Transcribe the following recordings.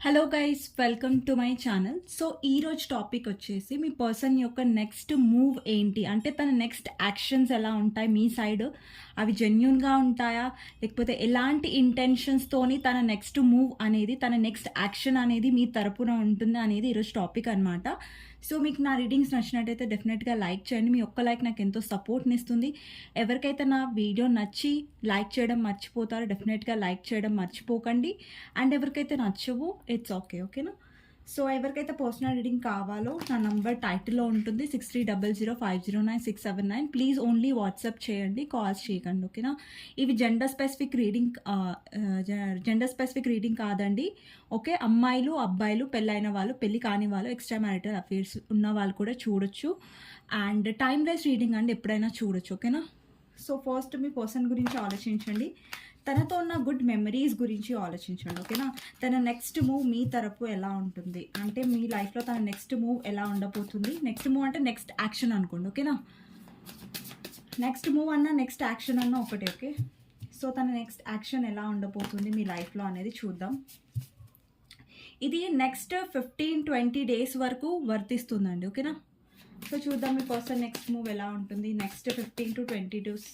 Hello guys, welcome to my channel. So ఈరోజు topic వచ్చేసి మీ person యొక్క నెక్స్ట్ మూవ్ ఏంటి, అంటే తన నెక్స్ట్ యాక్షన్స్ ఎలా ఉంటాయి మీ సైడ్, అవి జెన్యున్గా ఉంటాయా, లేకపోతే ఎలాంటి ఇంటెన్షన్స్తోని తన నెక్స్ట్ మూవ్ అనేది, తన నెక్స్ట్ యాక్షన్ అనేది మీ తరపున ఉంటుంది అనేది ఈరోజు టాపిక్ అనమాట. సో మీకు నా రీడింగ్స్ నచ్చినట్టయితే డెఫినెట్గా లైక్ చేయండి. మీ ఒక్క లైక్ నాకు ఎంతో సపోర్ట్ని ఇస్తుంది. ఎవరికైతే నా వీడియో నచ్చి లైక్ చేయడం మర్చిపోతారో డెఫినెట్గా లైక్ చేయడం మర్చిపోకండి. అండ్ ఎవరికైతే నచ్చవో ఇట్స్ ఓకేనా. సో ఎవరికైతే పర్సనల్ రీడింగ్ కావాలో నా నంబర్ టైటిల్లో ఉంటుంది 6300509679. ప్లీజ్ ఓన్లీ వాట్సాప్ చేయండి, కాల్స్ చేయకండి, ఓకేనా. ఇవి జెండర్ స్పెసిఫిక్ రీడింగ్ కాదండి, ఓకే. అమ్మాయిలు అబ్బాయిలు, పెళ్ళైన వాళ్ళు, పెళ్ళి కాని వాళ్ళు, ఎక్స్ట్రా మ్యారిటల్ అఫేర్స్ ఉన్న వాళ్ళు కూడా చూడొచ్చు. అండ్ టైమ్లెస్ రీడింగ్ అండి, ఎప్పుడైనా చూడొచ్చు, ఓకేనా. సో ఫస్ట్ మీ పర్సన్ గురించి ఆలోచించండి, తనతో ఉన్న గుడ్ మెమరీస్ గురించి ఆలోచించండి, ఓకేనా. తన నెక్స్ట్ మూవ్ మీ తరపు ఎలా ఉంటుంది, అంటే మీ లైఫ్లో తన నెక్స్ట్ మూవ్ ఎలా ఉండబోతుంది. నెక్స్ట్ మూవ్ అంటే నెక్స్ట్ యాక్షన్ అనుకోండి, ఓకేనా. నెక్స్ట్ మూవ్ అన్నా నెక్స్ట్ యాక్షన్ అన్నా ఒకటే, ఓకే. సో తన నెక్స్ట్ యాక్షన్ ఎలా ఉండబోతుంది మీ లైఫ్లో అనేది చూద్దాం. ఇది నెక్స్ట్ 15-20 డేస్ వరకు వర్తిస్తుందండి, ఓకేనా. సో చూద్దాం మీ పర్సన్ నెక్స్ట్ మూవ్ ఎలా ఉంటుంది, నెక్స్ట్ 15 to 20 డేస్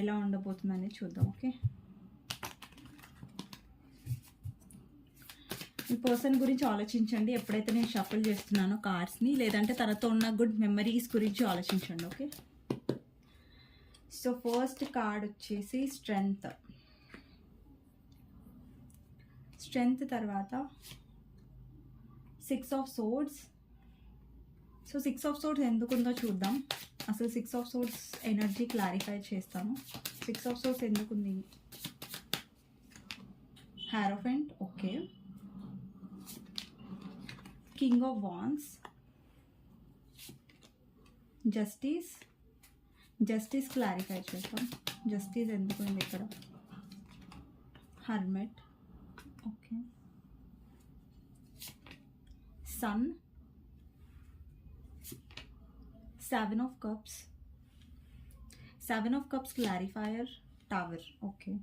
ఎలా ఉండబోతుంది అనేది చూద్దాం, ఓకే. ఈ పర్సన్ గురించి ఆలోచించండి ఎప్పుడైతే నేను షఫల్ చేస్తున్నానో కార్డ్స్ని, లేదంటే తనతో ఉన్న గుడ్ మెమరీస్ గురించి ఆలోచించండి, ఓకే. సో ఫస్ట్ కార్డ్ వచ్చేసి స్ట్రెంగ్త్ తర్వాత 6 of swords. So 6 of swords ఎందుకుందో చూద్దాం. అసలు 6 of swords ఎనర్జీ క్లారిఫై చేస్తాను. 6 of swords ఎందుకుంది. Hierophant, okay. King of wands, justice clarify చేస్తాం. జస్టిస్ ఎందుకుంది ఇక్కడ. Hermit, okay. Sun, Seven of Cups clarifier, Tower, okay.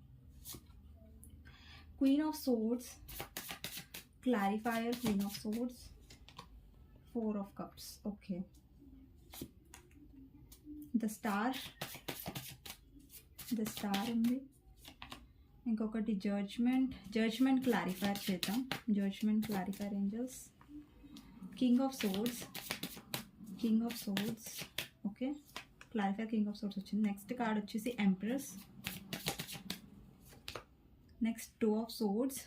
Queen of Swords clarifier, Queen of Swords, Four of Cups, okay. The Star ఉంది. ఇంకొకటి judgement clarifier చేద్దాం. Judgement clarifier angels. King of swords, okay. Clarifier king of swords వచ్చింది. Next card వచ్చేసి empress. Next 2 of swords,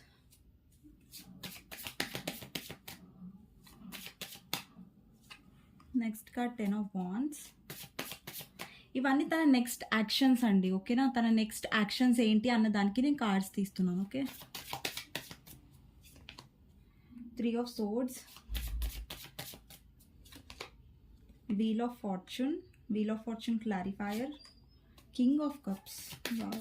next card 10 of wands. ఇవన్నీ తన next actions అండి, ఓకేనా. తన నెక్స్ట్ యాక్షన్స్ ఏంటి అన్న దానికి నేను కార్డ్స్ తీస్తున్నాను, okay. 3 of swords, Wheel of Fortune clarifier, King of Cups. Wow,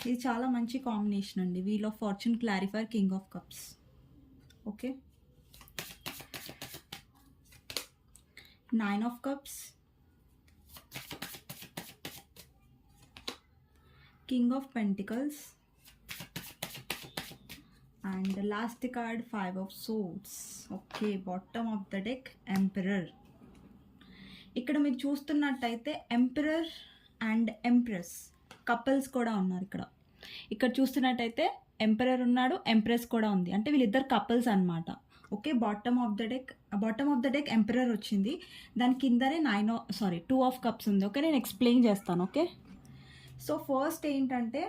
ఇది చాలా మంచి కాంబినేషన్ అండి. Wheel of Fortune clarifier, King of Cups, okay. 9 of Cups, King of Pentacles, and the last card 5 of Swords, okay. Bottom of the deck emperor. ఇక్కడ మీరు చూస్తున్నట్టయితే emperor and empress couples కూడా ఉన్నారు ఇక్కడ చూస్తున్నట్టయితే ఎంపరర్ ఉన్నాడు, empress కూడా ఉంది, అంటే వీళ్ళిద్దరు కపుల్స్ అనమాట, okay. Bottom of the deck emperor వచ్చింది, దాని కిందనే 2 of Cups ఉంది, ఓకే. నేను ఎక్స్ప్లెయిన్ చేస్తాను, ఓకే. సో ఫస్ట్ ఏంటంటే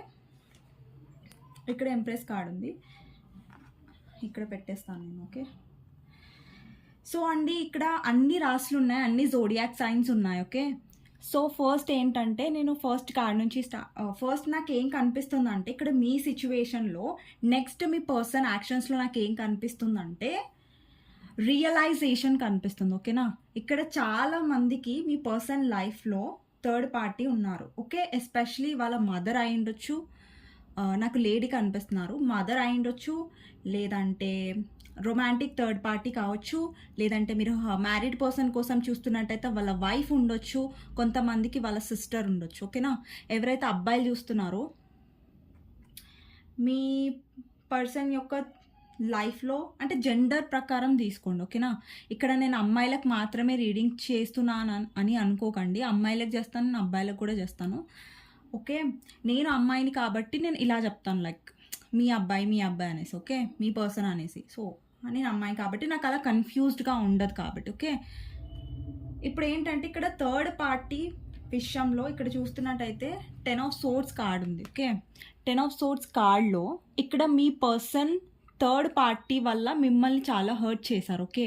ఇక్కడ ఎంప్రెస్ కార్డ్ ఉంది, ఇక్కడ పెట్టేస్తాను నేను, ఓకే. సో అండి ఇక్కడ అన్ని రాసులు ఉన్నాయి, అన్ని జోడియాక్ సైన్స్ ఉన్నాయి, ఓకే. సో ఫస్ట్ ఏంటంటే నేను ఫస్ట్ కార్డ్ నుంచి ఫస్ట్ నాకు ఏం కనిపిస్తుంది అంటే ఇక్కడ మీ సిచ్యువేషన్లో నెక్స్ట్ మీ పర్సన్ యాక్షన్స్లో నాకు ఏం కనిపిస్తుందంటే రియలైజేషన్ కనిపిస్తుంది, ఓకేనా. ఇక్కడ చాలా మందికి మీ పర్సన్ లైఫ్లో థర్డ్ పార్టీ ఉన్నారు, ఓకే. ఎస్పెషలీ వాళ్ళ మదర్ అయి ఉండొచ్చు, నాకు లేడీ కనిపిస్తున్నారు, మదర్ అయి ఉండొచ్చు, లేదంటే రొమాంటిక్ థర్డ్ పార్టీ కావచ్చు, లేదంటే మీరు మ్యారీడ్ పర్సన్ కోసం చూస్తున్నట్టయితే వాళ్ళ వైఫ్ ఉండొచ్చు, కొంతమందికి వాళ్ళ సిస్టర్ ఉండొచ్చు, ఓకేనా. ఎవరైతే అబ్బాయిలు చూస్తున్నారో మీ పర్సన్ యొక్క లైఫ్లో అంటే జెండర్ ప్రకారం తీసుకోండి, ఓకేనా. ఇక్కడ నేను అమ్మాయిలకు మాత్రమే రీడింగ్ చేస్తున్నాను అని అనుకోకండి. అమ్మాయిలకు చేస్తాను, నేను అబ్బాయిలకు కూడా చేస్తాను, ఓకే. నేను అమ్మాయిని కాబట్టి నేను ఇలా చెప్తాను, లైక్ మీ అబ్బాయి అనేసి, ఓకే, మీ పర్సన్ అనేసి. సో నేను అమ్మాయి కాబట్టి నాకు అలా కన్ఫ్యూజ్డ్గా ఉండదు కాబట్టి, ఓకే. ఇప్పుడు ఏంటంటే ఇక్కడ థర్డ్ పార్టీ విషయంలో ఇక్కడ చూస్తున్నట్టయితే 10 ఆఫ్ సోర్డ్స్ కార్డ్ ఉంది, ఓకే. 10 ఆఫ్ సోర్డ్స్ కార్డ్లో ఇక్కడ మీ పర్సన్ థర్డ్ పార్టీ వల్ల మిమ్మల్ని చాలా హర్ట్ చేశారు, ఓకే.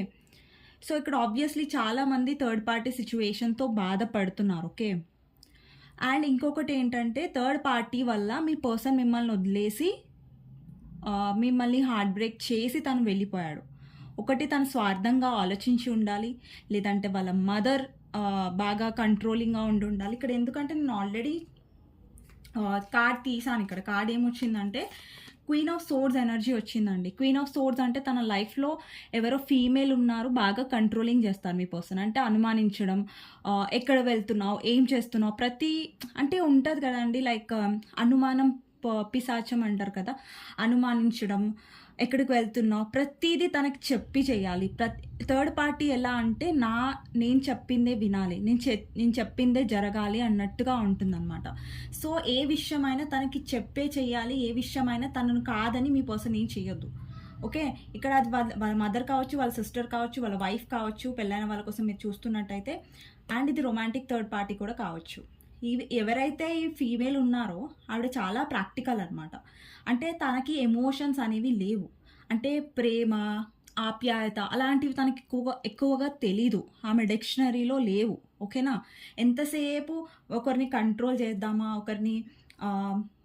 సో ఇక్కడ ఆబ్వియస్లీ చాలామంది థర్డ్ పార్టీ సిచ్యువేషన్తో బాధపడుతున్నారు, ఓకే. అండ్ ఇంకొకటి ఏంటంటే థర్డ్ పార్టీ వల్ల మీ పర్సన్ మిమ్మల్ని వదిలేసి మిమ్మల్ని హార్ట్ బ్రేక్ చేసి తను వెళ్ళిపోయాడు. ఒకటి తను స్వార్థంగా ఆలోచించి ఉండాలి, లేదంటే వాళ్ళ మదర్ బాగా కంట్రోలింగ్గా ఉండాలి. ఇక్కడ ఎందుకంటే నేను ఆల్రెడీ కార్డ్ తీసాను. ఇక్కడ కార్డ్ ఏమొచ్చిందంటే క్వీన్ ఆఫ్ సోర్డ్స్ ఎనర్జీ వచ్చిందండి. క్వీన్ ఆఫ్ సోర్డ్స్ అంటే తన లైఫ్లో ఎవరో ఫీమేల్ ఉన్నారు, బాగా కంట్రోలింగ్ చేస్తారు మీ పర్సన్. అంటే అనుమానించడం, ఎక్కడ వెళ్తున్నావు, ఏం చేస్తున్నావు, ప్రతి అంటే ఉంటుంది కదండి, లైక్ అనుమానం పిశాచం అంటారు కదా, అనుమానించడం, ఎక్కడికి వెళ్తున్నావు, ప్రతిదీ తనకి చెప్పి చేయాలి. థర్డ్ పార్టీ ఎలా అంటే నేను చెప్పిందే వినాలి, నేను చెప్పిందే జరగాలి అన్నట్టుగా ఉంటుందన్నమాట. సో ఏ విషయమైనా తనకి చెప్పే చేయాలి, ఏ విషయమైనా తనను కాదని మీ పర్సన్ ఏం చేయొద్దు, ఓకే. ఇక్కడ అది వాళ్ళ మదర్ కావచ్చు, వాళ్ళ సిస్టర్ కావచ్చు, వాళ్ళ వైఫ్ కావచ్చు, పెళ్ళైన వాళ్ళ కోసం మీరు చూస్తున్నట్టయితే. అండ్ ఇది రొమాంటిక్ థర్డ్ పార్టీ కూడా కావచ్చు. ఎవరైతే ఈ ఫీమేల్ ఉన్నారో ఆవిడ చాలా ప్రాక్టికల్ అనమాట. అంటే తనకి ఎమోషన్స్ అనేవి లేవు, అంటే ప్రేమ, ఆప్యాయత అలాంటివి తనకి ఎక్కువగా తెలీదు, ఆమె డిక్షనరీలో లేవు, ఓకేనా. ఎంతసేపు ఒకరిని కంట్రోల్ చేద్దామా, ఒకరిని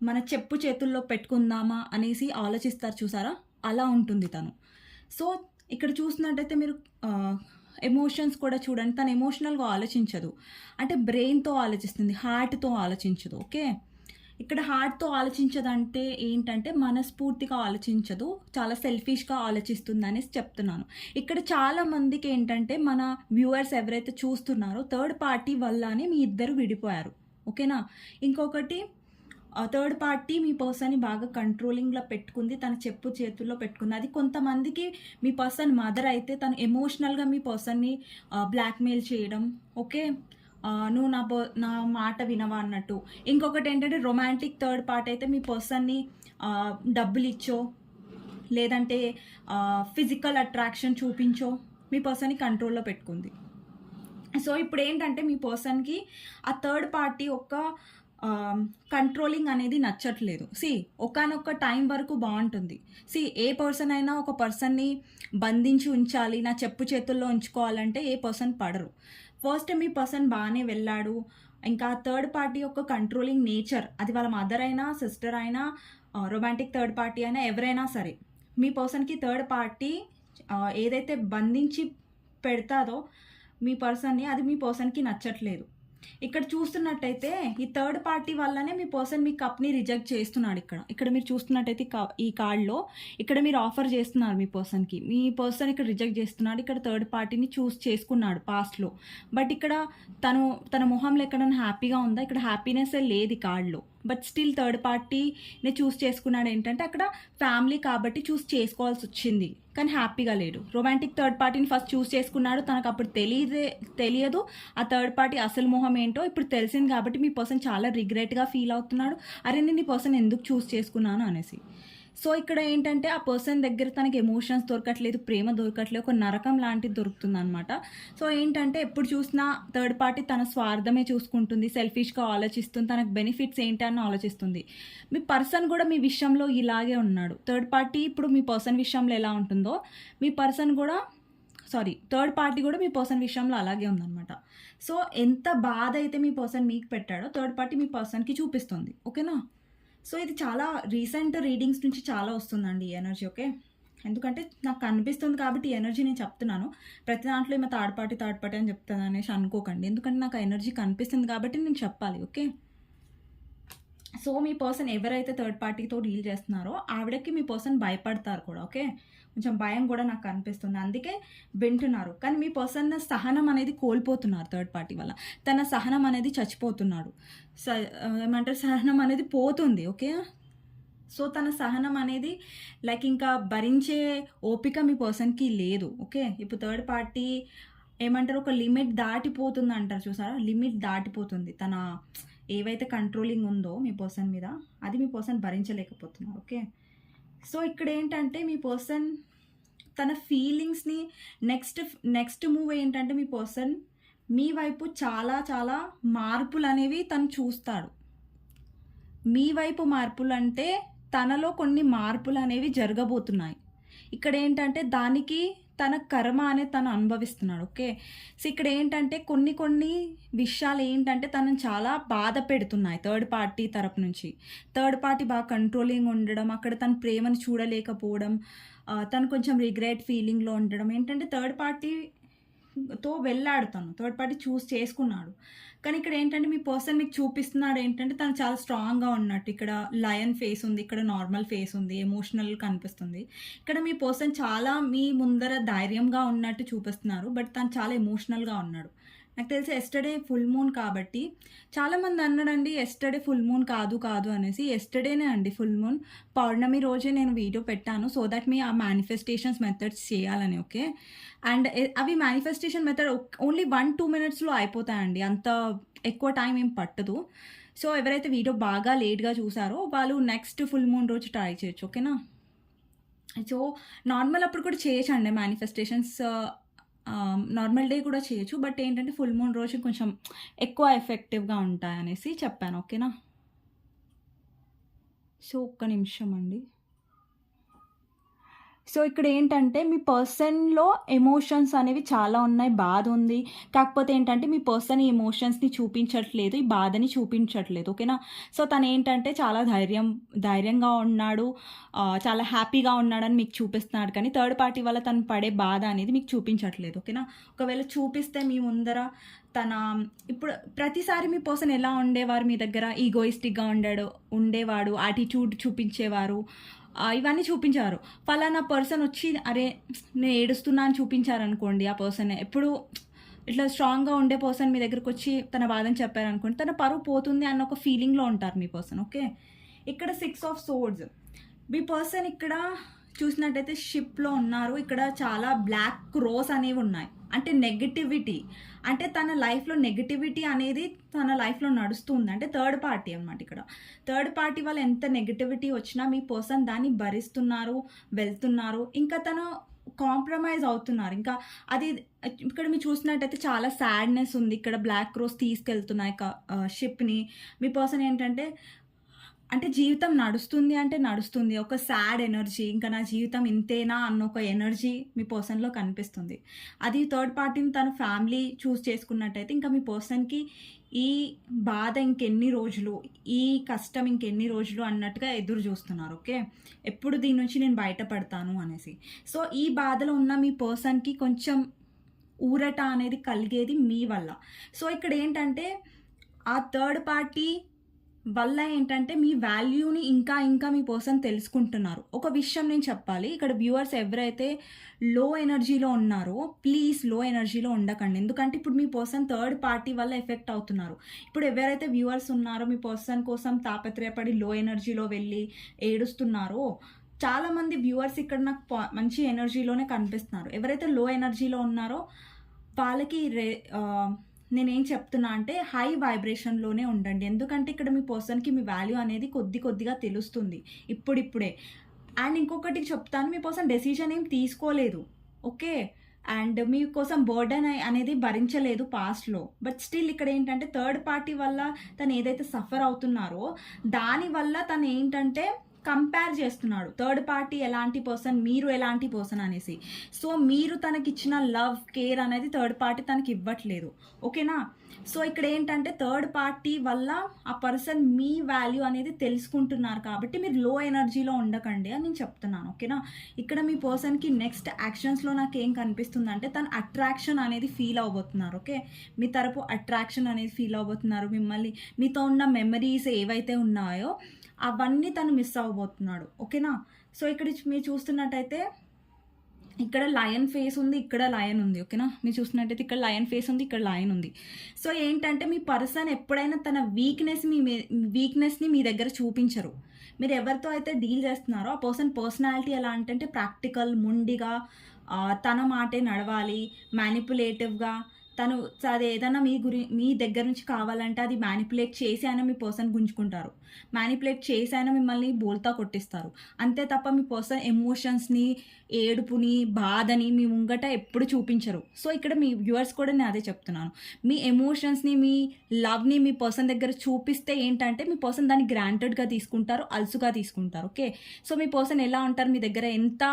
మన చెప్పు చేతుల్లో పెట్టుకుందామా అనేసి ఆలోచిస్తారు చూసారా, అలా ఉంటుంది తను. సో ఇక్కడ చూసినట్టయితే మీరు ఎమోషన్స్ కూడా చూడండి, తను ఎమోషనల్గా ఆలోచించదు, అంటే బ్రెయిన్తో ఆలోచిస్తుంది, హార్ట్తో ఆలోచించదు, ఓకే. ఇక్కడ హార్ట్తో ఆలోచించదంటే ఏంటంటే మనస్ఫూర్తిగా ఆలోచించదు, చాలా సెల్ఫిష్గా ఆలోచిస్తుంది అనేసి చెప్తున్నాను. ఇక్కడ చాలా మందికి ఏంటంటే మన వ్యూవర్స్ ఎవరైతే చూస్తున్నారో థర్డ్ పార్టీ వల్లనే మీ ఇద్దరు విడిపోయారు, ఓకేనా. ఇంకొకటి థర్డ్ పార్టీ మీ పర్సన్ని బాగా కంట్రోలింగ్లో పెట్టుకుంది, తన చెప్పు చేతుల్లో పెట్టుకుంది. అది కొంతమందికి మీ పర్సన్ మదర్ అయితే తను ఎమోషనల్గా మీ పర్సన్ని బ్లాక్మెయిల్ చేయడం, ఓకే, నువ్వు నా మాట వినవా అన్నట్టు. ఇంకొకటి ఏంటంటే రొమాంటిక్ థర్డ్ పార్టీ అయితే మీ పర్సన్ని డబ్బులు ఇచ్చో, లేదంటే ఫిజికల్ అట్రాక్షన్ చూపించో మీ పర్సన్ని కంట్రోల్లో పెట్టుకుంది. సో ఇప్పుడు ఏంటంటే మీ పర్సన్కి ఆ థర్డ్ పార్టీ ఒక కంట్రోలింగ్ అనేది నచ్చట్లేదు. ఒకానొక టైం వరకు బాగుంటుంది. ఏ పర్సన్ అయినా ఒక పర్సన్ని బంధించి ఉంచాలి, నా చెప్పు చేతుల్లో ఉంచుకోవాలంటే ఏ పర్సన్ పడరు. ఫస్ట్ మీ పర్సన్ బాగానే వెళ్ళాడు, ఇంకా థర్డ్ పార్టీ యొక్క కంట్రోలింగ్ నేచర్, అది వాళ్ళ మదర్ అయినా, సిస్టర్ అయినా, రొమాంటిక్ థర్డ్ పార్టీ అయినా, ఎవరైనా సరే మీ పర్సన్కి థర్డ్ పార్టీ ఏదైతే బంధించి పెడతాదో మీ పర్సన్ని, అది మీ పర్సన్కి నచ్చట్లేదు. ఇక్కడ చూస్తున్నట్టయితే ఈ థర్డ్ పార్టీ వల్లనే మీ పర్సన్ మీ కప్ని రిజెక్ట్ చేస్తున్నాడు. ఇక్కడ మీరు చూస్తున్నట్టయితే ఈ కార్డ్లో ఇక్కడ మీరు ఆఫర్ చేస్తున్నారు మీ పర్సన్కి, మీ పర్సన్ ఇక్కడ రిజెక్ట్ చేస్తున్నాడు. ఇక్కడ థర్డ్ పార్టీని చూస్ చేసుకున్నాడు పాస్ట్లో, బట్ ఇక్కడ తన మొహంలో ఎక్కడైనా హ్యాపీగా ఉందా, ఇక్కడ హ్యాపీనెస్ లేదు ఈ కార్డ్లో. బట్ స్టిల్ థర్డ్ పార్టీని చూస్ చేసుకున్నాడు. ఏంటంటే అక్కడ ఫ్యామిలీ కాబట్టి చూస్ చేసుకోవాల్సి వచ్చింది, కానీ హ్యాపీగా లేడు. రొమాంటిక్ థర్డ్ పార్టీని ఫస్ట్ చూస్ చేసుకున్నాడు, తనకు అప్పుడు తెలియదు ఆ థర్డ్ పార్టీ అసలు మొహం ఏంటో. ఇప్పుడు తెలిసింది కాబట్టి మీ పర్సన్ చాలా రిగ్రెట్గా ఫీల్ అవుతున్నాడు, అరే నేను ఈ పర్సన్ ఎందుకు చూస్ చేసుకున్నాను అనేసి. సో ఇక్కడ ఏంటంటే ఆ పర్సన్ దగ్గర తనకి ఎమోషన్స్ దొరకట్లేదు, ప్రేమ దొరకట్లేదు, ఒక నరకం లాంటిది దొరుకుతుంది అనమాట. సో ఏంటంటే ఎప్పుడు చూసినా థర్డ్ పార్టీ తన స్వార్థమే చూసుకుంటుంది, సెల్ఫిష్గా ఆలోచిస్తుంది, తనకు బెనిఫిట్స్ ఏంటి అని ఆలోచిస్తుంది. మీ పర్సన్ కూడా మీ విషయంలో ఇలాగే ఉన్నాడు. థర్డ్ పార్టీ ఇప్పుడు మీ పర్సన్ విషయంలో ఎలా ఉంటుందో మీ పర్సన్ కూడా థర్డ్ పార్టీ కూడా మీ పర్సన్ విషయంలో అలాగే ఉందన్నమాట. సో ఎంత బాధ అయితే మీ పర్సన్ మీకు పెట్టాడో థర్డ్ పార్టీ మీ పర్సన్కి చూపిస్తుంది, ఓకేనా. సో ఇది చాలా రీసెంట్ రీడింగ్స్ నుంచి చాలా వస్తుందండి ఈ ఎనర్జీ, ఓకే. ఎందుకంటే నాకు కనిపిస్తుంది కాబట్టి ఈ ఎనర్జీ నేను చెప్తున్నాను. ప్రతి దాంట్లో ఏమో థర్డ్ పార్టీ అని చెప్తాను అనేసి అనుకోకండి, ఎందుకంటే నాకు ఆ ఎనర్జీ కనిపిస్తుంది కాబట్టి నేను చెప్పాలి, ఓకే. సో మీ పర్సన్ ఎవరైతే థర్డ్ పార్టీతో డీల్ చేస్తున్నారో ఆవిడకి మీ పర్సన్ భయపడతారు కూడా, ఓకే. కొంచెం భయం కూడా నాకు కనిపిస్తుంది, అందుకే వింటున్నారు. కానీ మీ పర్సన్ సహనం అనేది కోల్పోతున్నారు థర్డ్ పార్టీ వల్ల, తన సహనం అనేది చచ్చిపోతున్నాడు, ఏమంటారు సహనం అనేది పోతుంది, ఓకే. సో తన సహనం అనేది లైక్ ఇంకా భరించే ఓపిక మీ పర్సన్కి లేదు. ఓకే, ఇప్పుడు థర్డ్ పార్టీ ఏమంటారు, ఒక లిమిట్ దాటిపోతుంది అంటారు చూసారా, లిమిట్ దాటిపోతుంది. తన ఏవైతే కంట్రోలింగ్ ఉందో మీ పర్సన్ మీద, అది మీ పర్సన్ భరించలేకపోతున్నారు. ఓకే, సో ఇక్కడ ఏంటంటే మీ పర్సన్ తన ఫీలింగ్స్ని నెక్స్ట్ మూవ్ ఏంటంటే మీ పర్సన్ మీ వైపు చాలా చాలా మార్పులు అనేవి తను చూస్తాడు. మీ వైపు మార్పులు అంటే తనలో కొన్ని మార్పులు అనేవి జరగబోతున్నాయి. ఇక్కడ ఏంటంటే దానికి తన కర్మ అనేది తను అనుభవిస్తున్నాడు. ఓకే, సో ఇక్కడ ఏంటంటే కొన్ని విషయాలు ఏంటంటే తనని చాలా బాధ పెడుతున్నాయి థర్డ్ పార్టీ తరపు నుంచి. థర్డ్ పార్టీ బాగా కంట్రోలింగ్ ఉండడం, అక్కడ తన ప్రేమను చూడలేకపోవడం, తను కొంచెం రిగ్రెట్ ఫీలింగ్లో ఉండడం, ఏంటంటే థర్డ్ పార్టీతో వెళ్ళాడు, థర్డ్ పార్టీ చేసుకున్నాడు. కానీ ఇక్కడ ఏంటంటే మీ పర్సన్ మీకు చూపిస్తున్నాడు ఏంటంటే తను చాలా స్ట్రాంగ్గా ఉన్నట్టు. ఇక్కడ లయన్ ఫేస్ ఉంది, ఇక్కడ నార్మల్ ఫేస్ ఉంది, ఎమోషనల్ కనిపిస్తుంది. ఇక్కడ మీ పర్సన్ చాలా మీ ముందర ధైర్యంగా ఉన్నట్టు చూపిస్తున్నారు, బట్ తను చాలా ఎమోషనల్గా ఉన్నాడు. నాకు తెలిసి ఎస్టర్డే ఫుల్ మూన్ కాబట్టి చాలామంది అన్నాడండి ఎస్టర్డే ఫుల్ మూన్ కాదు అనేసి. ఎస్టర్డేనే అండి ఫుల్ మూన్, పౌర్ణమి రోజే నేను వీడియో పెట్టాను, సో దట్ మీ ఆ మేనిఫెస్టేషన్స్ మెథడ్స్ చేయాలని. ఓకే, అండ్ అవి మేనిఫెస్టేషన్ మెథడ్ ఓన్లీ 1-2 మినిట్స్లో అయిపోతాయండి, అంత ఎక్కువ టైం ఏం పట్టదు. సో ఎవరైతే వీడియో బాగా లేట్గా చూసారో వాళ్ళు నెక్స్ట్ ఫుల్ మూన్ రోజు ట్రై చేయొచ్చు. ఓకేనా, సో నార్మల్ అప్పుడు కూడా చేయొచ్చండి మేనిఫెస్టేషన్స్, నార్మల్ డే కూడా చేయొచ్చు, బట్ ఏంటంటే ఫుల్ మూన్ రోజు కొంచెం ఎక్కువ ఎఫెక్టివ్గా ఉంటాయి అనేసి చెప్పాను. ఓకేనా, సో ఒక్క నిమిషం అండి. సో ఇక్కడ ఏంటంటే మీ పర్సన్లో ఎమోషన్స్ అనేవి చాలా ఉన్నాయి, బాధ ఉంది. కాకపోతే ఏంటంటే మీ పర్సన్ ఈ ఎమోషన్స్ని చూపించట్లేదు, ఈ బాధని చూపించట్లేదు. ఓకేనా, సో తను ఏంటంటే చాలా ధైర్యంగా ఉన్నాడు, చాలా హ్యాపీగా ఉన్నాడని మీకు చూపిస్తున్నాడు. కానీ థర్డ్ పార్టీ వల్ల తను పడే బాధ అనేది మీకు చూపించట్లేదు. ఓకేనా, ఒకవేళ చూపిస్తే మీ ముందర తన ఇప్పుడు ప్రతిసారి మీ పర్సన్ ఎలా ఉండేవారు, మీ దగ్గర ఈగోయిస్టిక్గా ఉండేవాడు, యాటిట్యూడ్ చూపించేవారు, ఇవన్నీ చూపించారు. ఫలానా పర్సన్ వచ్చి అరే నేను ఏడుస్తున్నా అని చూపించారనుకోండి, ఆ పర్సన్ ఎప్పుడు ఇట్లా స్ట్రాంగ్గా ఉండే పర్సన్ మీ దగ్గరకు వచ్చి తన బాధని చెప్పారనుకోండి, తన పరువు పోతుంది అన్న ఒక ఫీలింగ్లో ఉంటారు మీ పర్సన్. ఓకే, ఇక్కడ 6 ఆఫ్ సోర్డ్స్, మీ పర్సన్ ఇక్కడ చూసినట్టయితే షిప్లో ఉన్నారు. ఇక్కడ చాలా బ్లాక్ క్రోస్ అనేవి ఉన్నాయి, అంటే నెగటివిటీ, అంటే తన లైఫ్లో నెగటివిటీ అనేది తన లైఫ్లో నడుస్తుంది, అంటే థర్డ్ పార్టీ అనమాట. ఇక్కడ థర్డ్ పార్టీ వాళ్ళు ఎంత నెగటివిటీ వచ్చినా మీ పర్సన్ దాన్ని భరిస్తున్నారు, వెళ్తున్నారు, ఇంకా తను కాంప్రమైజ్ అవుతున్నారు. ఇంకా అది ఇక్కడ మీరు చూసినట్టయితే చాలా సాడ్నెస్ ఉంది. ఇక్కడ బ్లాక్ క్రోస్ తీసుకెళ్తున్నాయి షిప్ని. మీ పర్సన్ ఏంటంటే అంటే జీవితం నడుస్తుంది అంటే నడుస్తుంది, ఒక సాడ్ ఎనర్జీ, ఇంకా నా జీవితం ఇంతేనా అన్న ఒక ఎనర్జీ మీ పర్సన్లో కనిపిస్తుంది. అది థర్డ్ పార్టీని తన ఫ్యామిలీ చూస్ చేసుకున్నట్టయితే ఇంకా మీ పర్సన్కి ఈ బాధ ఇంకెన్ని రోజులు, ఈ కష్టం ఇంకెన్ని రోజులు అన్నట్టుగా ఎదురు చూస్తున్నారు. ఓకే, ఎప్పుడు దీని నుంచి నేను బయటపడతాను అనేసి. సో ఈ బాధలో ఉన్న మీ పర్సన్కి కొంచెం ఊరట అనేది కలిగేది మీ వల్ల. సో ఇక్కడ ఏంటంటే ఆ థర్డ్ పార్టీ వల్ల ఏంటంటే మీ వాల్యూని ఇంకా మీ పర్సన్ తెలుసుకుంటున్నారు. ఒక విషయం నేను చెప్పాలి, ఇక్కడ వ్యూవర్స్ ఎవరైతే లో ఎనర్జీలో ఉన్నారో ప్లీజ్ లో ఎనర్జీలో ఉండకండి, ఎందుకంటే ఇప్పుడు మీ పర్సన్ థర్డ్ పార్టీ వల్ల ఎఫెక్ట్ అవుతున్నారు. ఇప్పుడు ఎవరైతే వ్యూవర్స్ ఉన్నారో మీ పర్సన్ కోసం తాపత్రయపడి లో ఎనర్జీలో వెళ్ళి ఏడుస్తున్నారో, చాలామంది వ్యూవర్స్ ఇక్కడ నాకు మంచి ఎనర్జీలోనే కనిపిస్తున్నారు. ఎవరైతే లో ఎనర్జీలో ఉన్నారో వాళ్ళకి నేనేం చెప్తున్నా అంటే హై వైబ్రేషన్లోనే ఉండండి, ఎందుకంటే ఇక్కడ మీ పర్సన్కి మీ వాల్యూ అనేది కొద్దిగా తెలుస్తుంది ఇప్పుడిప్పుడే. అండ్ ఇంకొకటి చెప్తాను, మీ పర్సన్ డెసిషన్ ఏం తీసుకోలేదు. ఓకే, అండ్ మీకోసం బర్డెన్ అనేది భరించలేదు పాస్ట్లో, బట్ స్టిల్ ఇక్కడ ఏంటంటే థర్డ్ పార్టీ వల్ల తను ఏదైతే సఫర్ అవుతున్నారో దానివల్ల తను ఏంటంటే కంపేర్ చేస్తున్నాడు, థర్డ్ పార్టీ ఎలాంటి పర్సన్, మీరు ఎలాంటి పర్సన్ అనేసి. సో మీరు తనకిచ్చిన లవ్ కేర్ అనేది థర్డ్ పార్టీ తనకి ఇవ్వట్లేదు. ఓకేనా, సో ఇక్కడ ఏంటంటే థర్డ్ పార్టీ వల్ల ఆ పర్సన్ మీ వాల్యూ అనేది తెలుసుకుంటున్నారు, కాబట్టి మీరు లో ఎనర్జీలో ఉండకండి అని నేను చెప్తున్నాను. ఓకేనా, ఇక్కడ మీ పర్సన్కి నెక్స్ట్ యాక్షన్స్లో నాకు ఏం కనిపిస్తుంది అంటే తను అట్రాక్షన్ అనేది ఫీల్ అవబోతున్నారు. ఓకే, మీ తరపు అట్రాక్షన్ అనేది ఫీల్ అవబోతున్నారు, మిమ్మల్ని మీతో ఉన్న మెమరీస్ ఏవైతే ఉన్నాయో అవన్నీ తను మిస్ అవ్వబోతున్నాడు. ఓకేనా, సో ఇక్కడ మీరు చూస్తున్నట్టయితే ఇక్కడ లయన్ ఫేస్ ఉంది, ఇక్కడ లయన్ ఉంది. ఓకేనా, మీరు చూస్తున్నట్టయితే ఇక్కడ లయన్ ఫేస్ ఉంది, ఇక్కడ లయన్ ఉంది. సో ఏంటంటే మీ పర్సన్ ఎప్పుడైనా తన వీక్నెస్ని మీ దగ్గర చూపించరు. మీరు ఎవరితో అయితే డీల్ చేస్తున్నారో ఆ పర్సనాలిటీ ఎలా అంటే ప్రాక్టికల్, మొండిగా, తన మాటే నడవాలి, మ్యానిపులేటివ్‌గా, తను అది ఏదన్నా మీ దగ్గర నుంచి కావాలంటే అది మ్యానిపులేట్ చేసి అయినా మీ పర్సన్ గుంజుకుంటారు. మ్యానిపులేట్ చేసి అయినా మిమ్మల్ని బోల్తా కొట్టిస్తారు. అంతే తప్ప మీ పర్సన్ ఎమోషన్స్‌ని, ఏడుపుని, బాధని మీ ముంగట ఎప్పుడు చూపించరు. సో, ఇక్కడ మీ వ్యూవర్స్ కూడా నేను అదే చెప్తున్నాను. మీ ఎమోషన్స్‌ని, మీ లవ్‌ని మీ పర్సన్ దగ్గర చూపిస్తే ఏంటంటే మీ పర్సన్ దాన్ని గ్రాంటెడ్‌గా తీసుకుంటారు, అలుసుగా తీసుకుంటారు. ఓకే. సో, మీ పర్సన్ ఎలా ఉంటారు, మీ దగ్గర ఎంత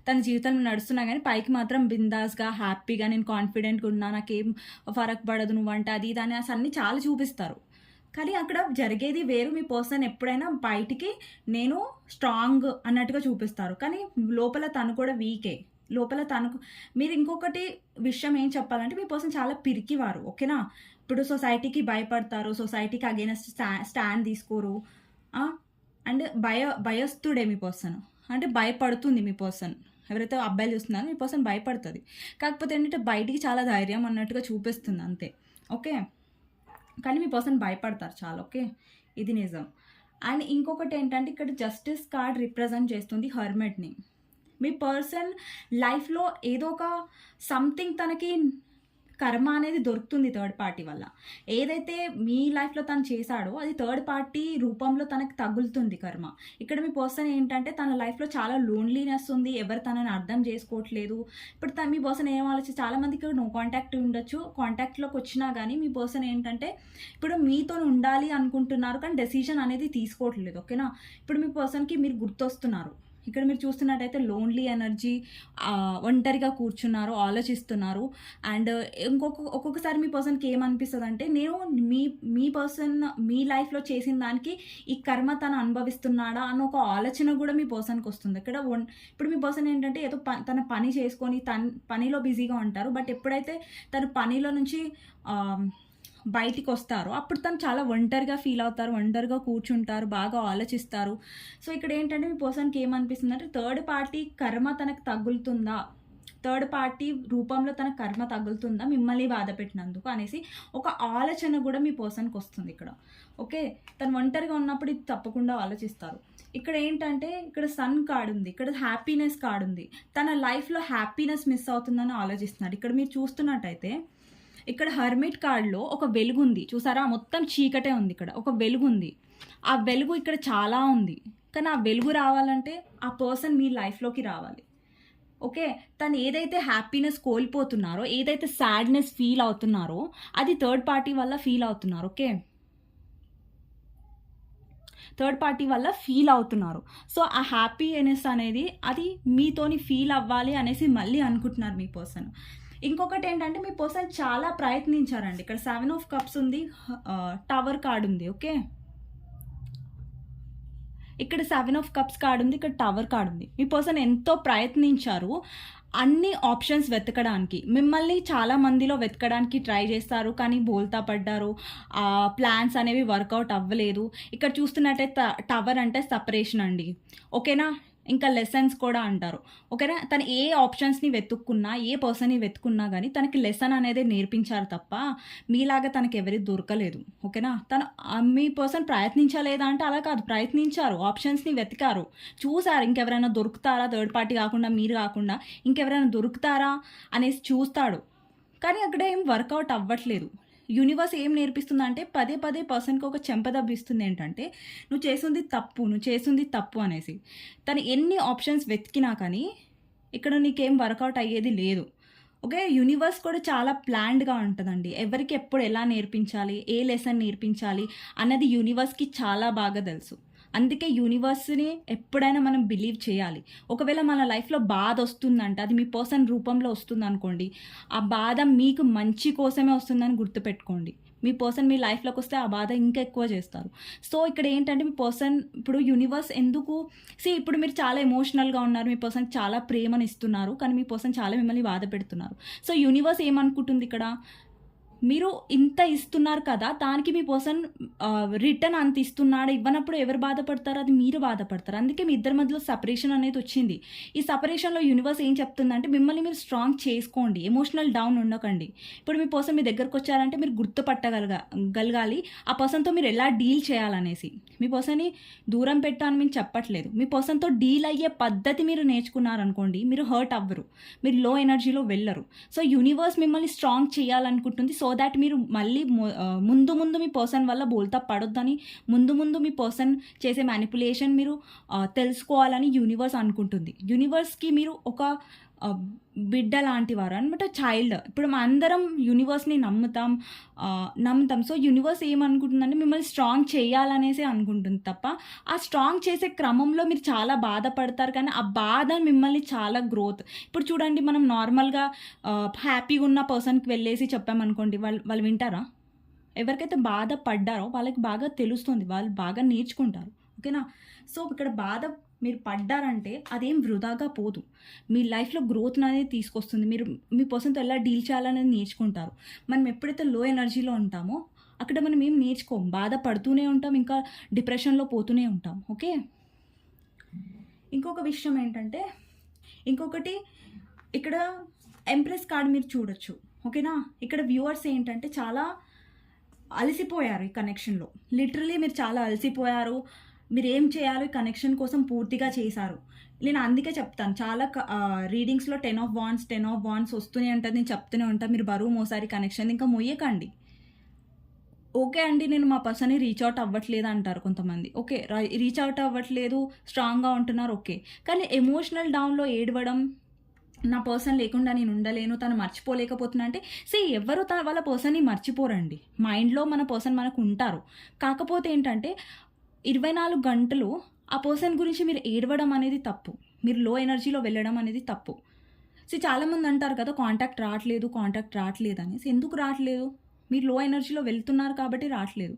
తన జీవితంలో నడుస్తున్నా గానీ పైకి మాత్రం బిందాస్‌గా, హ్యాపీగా, నేను కాన్ఫిడెంట్‌గా ఉన్నా, నాకేం ఫరక్ పడదు, నువ్వంటే అది ఇది అనేసి అన్నీ చాలా చూపిస్తారు. కానీ అక్కడ జరిగేది వేరు. మీ పర్సన్ ఎప్పుడైనా బయటికి నేను స్ట్రాంగ్ అన్నట్టుగా చూపిస్తారు. కానీ లోపల తను కూడా వీకే. లోపల తనకు మీరు ఇంకొకటి విషయం ఏం చెప్పాలంటే మీ పర్సన్ చాలా పిరికివారు. ఓకేనా? ఇప్పుడు సొసైటీకి భయపడతారు. సొసైటీకి అగైనెస్ట్ స్టాండ్ తీసుకోరు. అండ్ భయస్థుడే మీ పర్సన్. అంటే భయపడుతుంది మీ పర్సన్. ఎవరైతే అబ్బాయిలు చూస్తున్నారో మీ పర్సన్ భయపడుతుంది. కాకపోతే ఏంటంటే బయటికి చాలా ధైర్యం అన్నట్టుగా చూపిస్తుంది అంతే. ఓకే. కానీ మీ పర్సన్ భయపడతారు చాలా. ఓకే. ఇది నిజం. అండ్ ఇంకొకటి ఏంటంటే ఇక్కడ జస్టిస్ కార్డ్ రిప్రజెంట్ చేస్తుంది హెర్మిట్‌ని. మీ పర్సన్ లైఫ్‌లో ఏదో ఒక సంథింగ్ తనకి కర్మ అనేది దొరుకుతుంది థర్డ్ పార్టీ వల్ల. ఏదైతే మీ లైఫ్‌లో తను చేశాడో అది థర్డ్ పార్టీ రూపంలో తనకి తగులుతుంది కర్మ. ఇక్కడ మీ పర్సన్ ఏంటంటే తన లైఫ్‌లో చాలా లోన్లీనెస్ ఉంది. ఎవరు తనని అర్థం చేసుకోవట్లేదు. ఇప్పుడు మీ పర్సన్ ఏం చాలా మందికి నో కాంటాక్ట్ ఉండొచ్చు. కాంటాక్ట్‌లోకి వచ్చినా గానీ మీ పర్సన్ ఏంటంటే ఇప్పుడు మీతోని ఉండాలి అనుకుంటున్నారు. కానీ డెసిషన్ అనేది తీసుకోవట్లేదు. ఓకేనా? ఇప్పుడు మీ పర్సన్‌కి మీరు గుర్తొస్తున్నారు. ఇక్కడ మీరు చూస్తున్నట్టయితే లోన్లీ ఎనర్జీ, ఒంటరిగా కూర్చున్నారు, ఆలోచిస్తున్నారు. అండ్ ఒక్కొక్కసారి మీ పర్సన్‌కి ఏమనిపిస్తదంటే నేను మీ పర్సన్ మీ లైఫ్‌లో చేసిన దానికి ఈ కర్మ తను అనుభవిస్తున్నాడా అన్న ఒక ఆలోచన కూడా మీ పర్సన్‌కి వస్తుంది. ఇక్కడ ఇప్పుడు మీ పర్సన్ ఏంటంటే ఏదో తన పని చేసుకొని పనిలో బిజీగా ఉంటారు. బట్ ఎప్పుడైతే తను పనిలో నుంచి బయటికొస్తారో అప్పుడు తను చాలా ఒంటరిగా ఫీల్ అవుతారు. ఒంటరిగా కూర్చుంటారు. బాగా ఆలోచిస్తారు. సో, ఇక్కడ ఏంటంటే మీ పర్సన్‌కి ఏమనిపిస్తుందంటే థర్డ్ పార్టీ కర్మ తనకు తగులుతుందా? థర్డ్ పార్టీ రూపంలో తన కర్మ తగులుతుందా మిమ్మల్ని బాధపెట్టినందుకు అనేసి ఒక ఆలోచన కూడా మీ పర్సన్‌కి వస్తుంది ఇక్కడ. ఓకే. తను ఒంటరిగా ఉన్నప్పుడు ఇది తప్పకుండా ఆలోచిస్తారు. ఇక్కడ ఏంటంటే ఇక్కడ సన్ కార్డ్ ఉంది. ఇక్కడ హ్యాపీనెస్ కార్డ్ ఉంది. తన లైఫ్‌లో హ్యాపీనెస్ మిస్ అవుతుందని ఆలోచిస్తున్నాడు. ఇక్కడ మీరు చూస్తున్నట్టయితే ఇక్కడ హెర్మిట్ కార్డ్‌లో ఒక వెలుగుంది. చూసారా? మొత్తం చీకటే ఉంది ఇక్కడ. ఒక వెలుగుంది. ఆ వెలుగు ఇక్కడ చాలా ఉంది. కానీ ఆ వెలుగు రావాలంటే ఆ పర్సన్ మీ లైఫ్‌లోకి రావాలి. ఓకే. తను ఏదైతే హ్యాపీనెస్ కోల్పోతున్నారో, ఏదైతే సాడ్‌నెస్ ఫీల్ అవుతున్నారో అది థర్డ్ పార్టీ వల్ల ఫీల్ అవుతున్నారు. ఓకే. థర్డ్ పార్టీ వల్ల ఫీల్ అవుతున్నారు. సో, ఆ హ్యాపీనెస్ అనేది అది మీతోని ఫీల్ అవ్వాలి అనేసి మళ్ళీ అనుకుంటున్నారు మీ పర్సన్. ఇంకొకటి ఏంటంటే మీ పర్సన్ చాలా ప్రయత్నించారండి. ఇక్కడ 7 ఆఫ్ కప్స్ ఉంది. టవర్ కార్డ్ ఉంది. ఓకే. ఇక్కడ 7 ఆఫ్ కప్స్ కార్డ్ ఉంది. ఇక్కడ టవర్ కార్డ్ ఉంది. మీ పర్సన్ ఎంతో ప్రయత్నించారు అన్ని ఆప్షన్స్ వెతకడానికి. మిమ్మల్ని చాలా మందిలో వెతకడానికి ట్రై చేస్తారు. కానీ బోల్తా పడ్డారు. ప్లాన్స్ అనేవి వర్కౌట్ అవ్వలేదు. ఇక్కడ చూస్తున్నట్టయితే టవర్ అంటే సెపరేషన్ అండి. ఓకేనా? ఇంకా లెసన్స్ కూడా అంటారు. ఓకేనా? తను ఏ ఆప్షన్స్‌ని వెతుక్కున్నా, ఏ పర్సన్‌ని వెతుకున్నా గానీ తనకి లెసన్ అనేది నేర్పించారు తప్ప మీలాగా తనకెవరి దొరకలేదు. ఓకేనా? తను మీ పర్సన్ ప్రయత్నించలేదా అంటే అలా కాదు. ప్రయత్నించారు. ఆప్షన్స్‌ని వెతికారు. చూసారు ఇంకెవరైనా దొరుకుతారా థర్డ్ పార్టీ కాకుండా, మీరు కాకుండా ఇంకెవరైనా దొరుకుతారా అనేసి చూస్తాడు. కానీ అక్కడ ఏం వర్కౌట్ అవ్వట్లేదు. యూనివర్స్ ఏం నేర్పిస్తుందంటే పదే పదే పర్సన్‌కి ఒక చెంపదెబ్బిస్తుంది ఏంటంటే నువ్వు చేసింది తప్పు అనేసి. తను ఎన్ని ఆప్షన్స్ వెతికినా కానీ ఇక్కడ నీకేం వర్కౌట్ అయ్యేది లేదు. ఓకే. యూనివర్స్ కూడా చాలా ప్లాన్డ్‌గా ఉంటదండి. ఎవరికి ఎప్పుడు ఎలా నేర్పించాలి, ఏ లెసన్ నేర్పించాలి అన్నది యూనివర్స్‌కి చాలా బాగా తెలుసు. అందుకే యూనివర్స్‌ని ఎప్పుడైనా మనం బిలీవ్ చేయాలి. ఒకవేళ మన లైఫ్‌లో బాధ వస్తుందంటే అది మీ పర్సన్ రూపంలో వస్తుందనుకోండి. ఆ బాధ మీకు మంచి కోసమే వస్తుందని గుర్తుపెట్టుకోండి. మీ పర్సన్ మీ లైఫ్‌లోకి వస్తే ఆ బాధ ఇంకా ఎక్కువ చేస్తారు. సో, ఇక్కడ ఏంటంటే మీ పర్సన్ ఇప్పుడు యూనివర్స్ ఎందుకు ఇప్పుడు మీరు చాలా ఎమోషనల్‌గా ఉన్నారు. మీ పర్సన్‌కి చాలా ప్రేమనిస్తున్నారు. కానీ మీ పర్సన్ చాలా మిమ్మల్ని బాధ పెడుతున్నారు. సో, యూనివర్స్ ఏమనుకుంటుంది ఇక్కడ మీరు ఇంత ఇస్తున్నారు కదా, దానికి మీ పర్సన్ రిటర్న్ అంత ఇస్తున్నాడు. ఇవ్వనప్పుడు ఎవరు బాధపడతారు? అది మీరు బాధపడతారు. అందుకే మీ ఇద్దరి మధ్యలో సెపరేషన్ అనేది వచ్చింది. ఈ సెపరేషన్‌లో యూనివర్స్ ఏం చెప్తుందంటే మిమ్మల్ని మీరు స్ట్రాంగ్ చేసుకోండి. ఎమోషనల్ డౌన్ ఉండకండి. ఇప్పుడు మీ పర్సన్ మీ దగ్గరకొచ్చారంటే మీరు గలగాలి ఆ పర్సన్‌తో మీరు ఎలా డీల్ చేయాలనేసి. మీ పర్సన్‌ని దూరం పెట్టు అని మేము చెప్పట్లేదు. మీ పర్సన్‌తో డీల్ అయ్యే పద్ధతి మీరు నేర్చుకున్నారనుకోండి, మీరు హర్ట్ అవ్వరు. మీరు లో ఎనర్జీలో వెళ్ళరు. సో, యూనివర్స్ మిమ్మల్ని స్ట్రాంగ్ చేయాలనుకుంటుంది. సో దాట్ మీరు మళ్ళీ ముందు ముందు మీ పర్సన్ వల్ల బోల్తా పడొద్దని, ముందు ముందు మీ పర్సన్ చేసే మ్యానిపులేషన్ మీరు తెలుసుకోవాలని యూనివర్స్ అనుకుంటుంది. యూనివర్స్‌కి మీరు ఒక బిడ్డ లాంటివారు అనమాట, చైల్డ్. ఇప్పుడు అందరం యూనివర్స్‌ని నమ్ముతాం. సో, యూనివర్స్ ఏమనుకుంటుందంటే మిమ్మల్ని స్ట్రాంగ్ చేయాలనేసే అనుకుంటుంది తప్ప, ఆ స్ట్రాంగ్ చేసే క్రమంలో మీరు చాలా బాధపడతారు. కానీ ఆ బాధ మిమ్మల్ని చాలా గ్రోత్. ఇప్పుడు చూడండి, మనం నార్మల్‌గా హ్యాపీగా ఉన్న పర్సన్‌కి వెళ్ళేసి చెప్పామనుకోండి, వాళ్ళు వింటారా? ఎవరికైతే బాధపడ్డారో వాళ్ళకి బాగా తెలుస్తుంది. వాళ్ళు బాగా నేర్చుకుంటారు. ఓకేనా? సో, ఇక్కడ బాధ మీరు పడ్డారంటే అదేం వృధాగా పోదు. మీ లైఫ్‌లో గ్రోత్‌ననేది తీసుకొస్తుంది. మీరు మీ పర్సన్‌తో ఎలా డీల్ చేయాలనేది నేర్చుకుంటారు. మనం ఎప్పుడైతే లో ఎనర్జీలో ఉంటామో అక్కడ మనం ఏం నేర్చుకోము. బాధపడుతూనే ఉంటాం. ఇంకా డిప్రెషన్‌లో పోతూనే ఉంటాం. ఓకే? ఇంకొక విషయం ఏంటంటే, ఇంకొకటి ఇక్కడ ఎంప్రెస్ కార్డ్ మీరు చూడొచ్చు. ఓకేనా? ఇక్కడ వ్యూవర్స్ ఏంటంటే చాలా అలసిపోయారు ఈ కనెక్షన్‌లో. లిటరల్లీ మీరు చాలా అలసిపోయారు. మీరేం చేయాలో ఈ కనెక్షన్ కోసం పూర్తిగా చేశారు. నేను అందుకే చెప్తాను. చాలా రీడింగ్స్‌లో 10 ఆఫ్ వాండ్స్ వస్తూనే ఉంటది. నేను చెప్తూనే ఉంటా. మీరు బరువు మోసారి కనెక్షన్ ఇంకా మొయ్యకండి. ఓకే అండి, నేను మా పర్సన్‌ని రీచ్ అవుట్ అవ్వట్లేదు అంటారు కొంతమంది. ఓకే. రీచ్ అవుట్ అవ్వట్లేదు, స్ట్రాంగ్‌గా ఉంటున్నారు ఓకే. కానీ ఎమోషనల్ డౌన్‌లో ఏడవడం, నా పర్సన్ లేకుండా నేను ఉండలేను, తను మర్చిపోలేకపోతున్నా అంటే ఎవ్వరు వాళ్ళ పర్సన్‌ని మర్చిపోరండి. మైండ్‌లో మన పర్సన్ మనకు ఉంటారు. కాకపోతే ఏంటంటే 24 గంటలు ఆ పర్సన్ గురించి మీరు ఏడవడం అనేది తప్పు. మీరు లో ఎనర్జీలో వెళ్ళడం అనేది తప్పు. చాలామంది అంటారు కదా, కాంటాక్ట్ రావట్లేదనేసి. ఎందుకు రావట్లేదు? మీరు లో ఎనర్జీలో వెళ్తున్నారు కాబట్టి రావట్లేదు.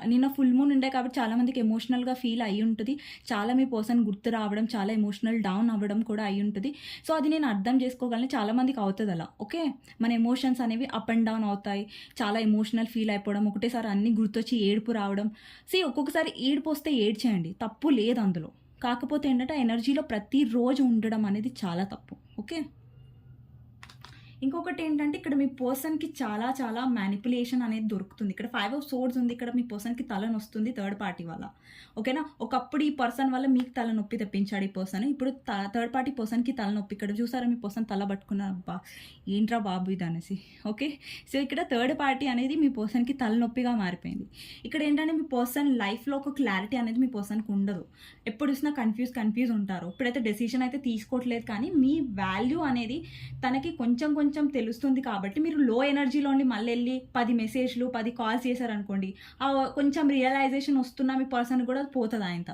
నిన్న ఫుల్ మూన్ ఉండే కాబట్టి చాలామందికి ఎమోషనల్‌గా ఫీల్ అయ్యుంటది. చాలా మీ పర్సన్ గుర్తు రావడం, చాలా ఎమోషనల్ డౌన్ అవ్వడం కూడా అయ్యుంటది. సో, అది నేను అర్థం చేసుకోగలను. చాలామందికి అవుతదలా. ఓకే. మన ఎమోషన్స్ అనేవి అప్ అండ్ డౌన్ అవుతాయి. చాలా ఎమోషనల్ ఫీల్ అయిపోవడం, ఒకటేసారి అన్నీ గుర్తొచ్చి ఏడుపు రావడం. ఒక్కొక్కసారి ఏడుపొస్తే ఏడ్చేయండి. తప్పు లేదు అందులో. కాకపోతే ఏంటంటే, ఆ ఎనర్జీలో ప్రతిరోజు ఉండడం అనేది చాలా తప్పు. ఓకే. ఇంకొకటి ఏంటంటే, ఇక్కడ మీ పర్సన్‌కి చాలా చాలా మ్యానిపులేషన్ అనేది దొరుకుతుంది. ఇక్కడ 5 ఆఫ్ సోర్డ్స్ ఉంది. ఇక్కడ మీ పర్సన్‌కి తలనొస్తుంది థర్డ్ పార్టీ వల్ల. ఓకేనా? ఒకప్పుడు ఈ పర్సన్ వల్ల మీకు తలనొప్పి తెప్పించాడు ఈ పర్సన్. ఇప్పుడు థర్డ్ పార్టీ పర్సన్‌కి తలనొప్పి. ఇక్కడ చూసారా మీ పర్సన్ తల పట్టుకున్నారు. అబ్బా! ఏంట్రా బాబు ఇది అనేసి. ఓకే. సో, ఇక్కడ థర్డ్ పార్టీ అనేది మీ పర్సన్‌కి తలనొప్పిగా మారిపోయింది. ఇక్కడ ఏంటంటే, మీ పర్సన్ లైఫ్‌లో ఒక క్లారిటీ అనేది మీ పర్సన్‌కి ఉండదు. ఎప్పుడు చూసినా కన్ఫ్యూజ్ ఉంటారు. ఇప్పుడైతే డెసిషన్ అయితే తీసుకోవట్లేదు, కానీ మీ వాల్యూ అనేది తనకి కొంచెం తెలుస్తుంది కాబట్టి మీరు లో ఎనర్జీలో ఉండి మళ్ళీ వెళ్ళి 10 మెసేజ్‌లు, 10 కాల్స్ చేశారనుకోండి, కొంచెం రియలైజేషన్ వస్తున్న మీ పర్సన్ కూడా పోతది ఆయనత.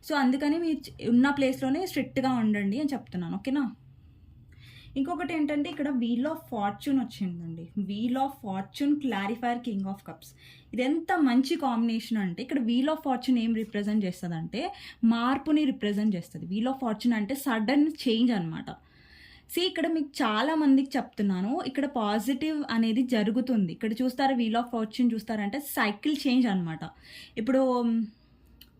సో, అందుకని మీ ఉన్న ప్లేస్‌లోనే స్ట్రిక్ట్‌గా ఉండండి అని చెప్తున్నాను. ఓకేనా? ఇంకొకటి ఏంటంటే, ఇక్కడ వీల్ ఆఫ్ ఫార్చ్యూన్ వచ్చిందండి. Wheel of fortune, clarifier, king of cups. ఇది ఎంత మంచి కాంబినేషన్ అంటే, ఇక్కడ వీల్ ఆఫ్ ఫార్చ్యూన్ ఏం రిప్రజెంట్ చేస్తదంటే మార్పుని రిప్రజెంట్ చేస్తది. వీల్ ఆఫ్ ఫార్చ్యూన్ అంటే సడన్ చేంజ్ అనమాట. ఇక్కడ మీకు చాలా మందికి చెప్తున్నాను. ఇక్కడ పాజిటివ్ అనేది జరుగుతుంది. ఇక్కడ చూస్తారా, వీల్ ఆఫ్ ఫార్చ్యూన్ చూస్తారంటే సైకిల్ చేంజ్ అనమాట. ఇప్పుడు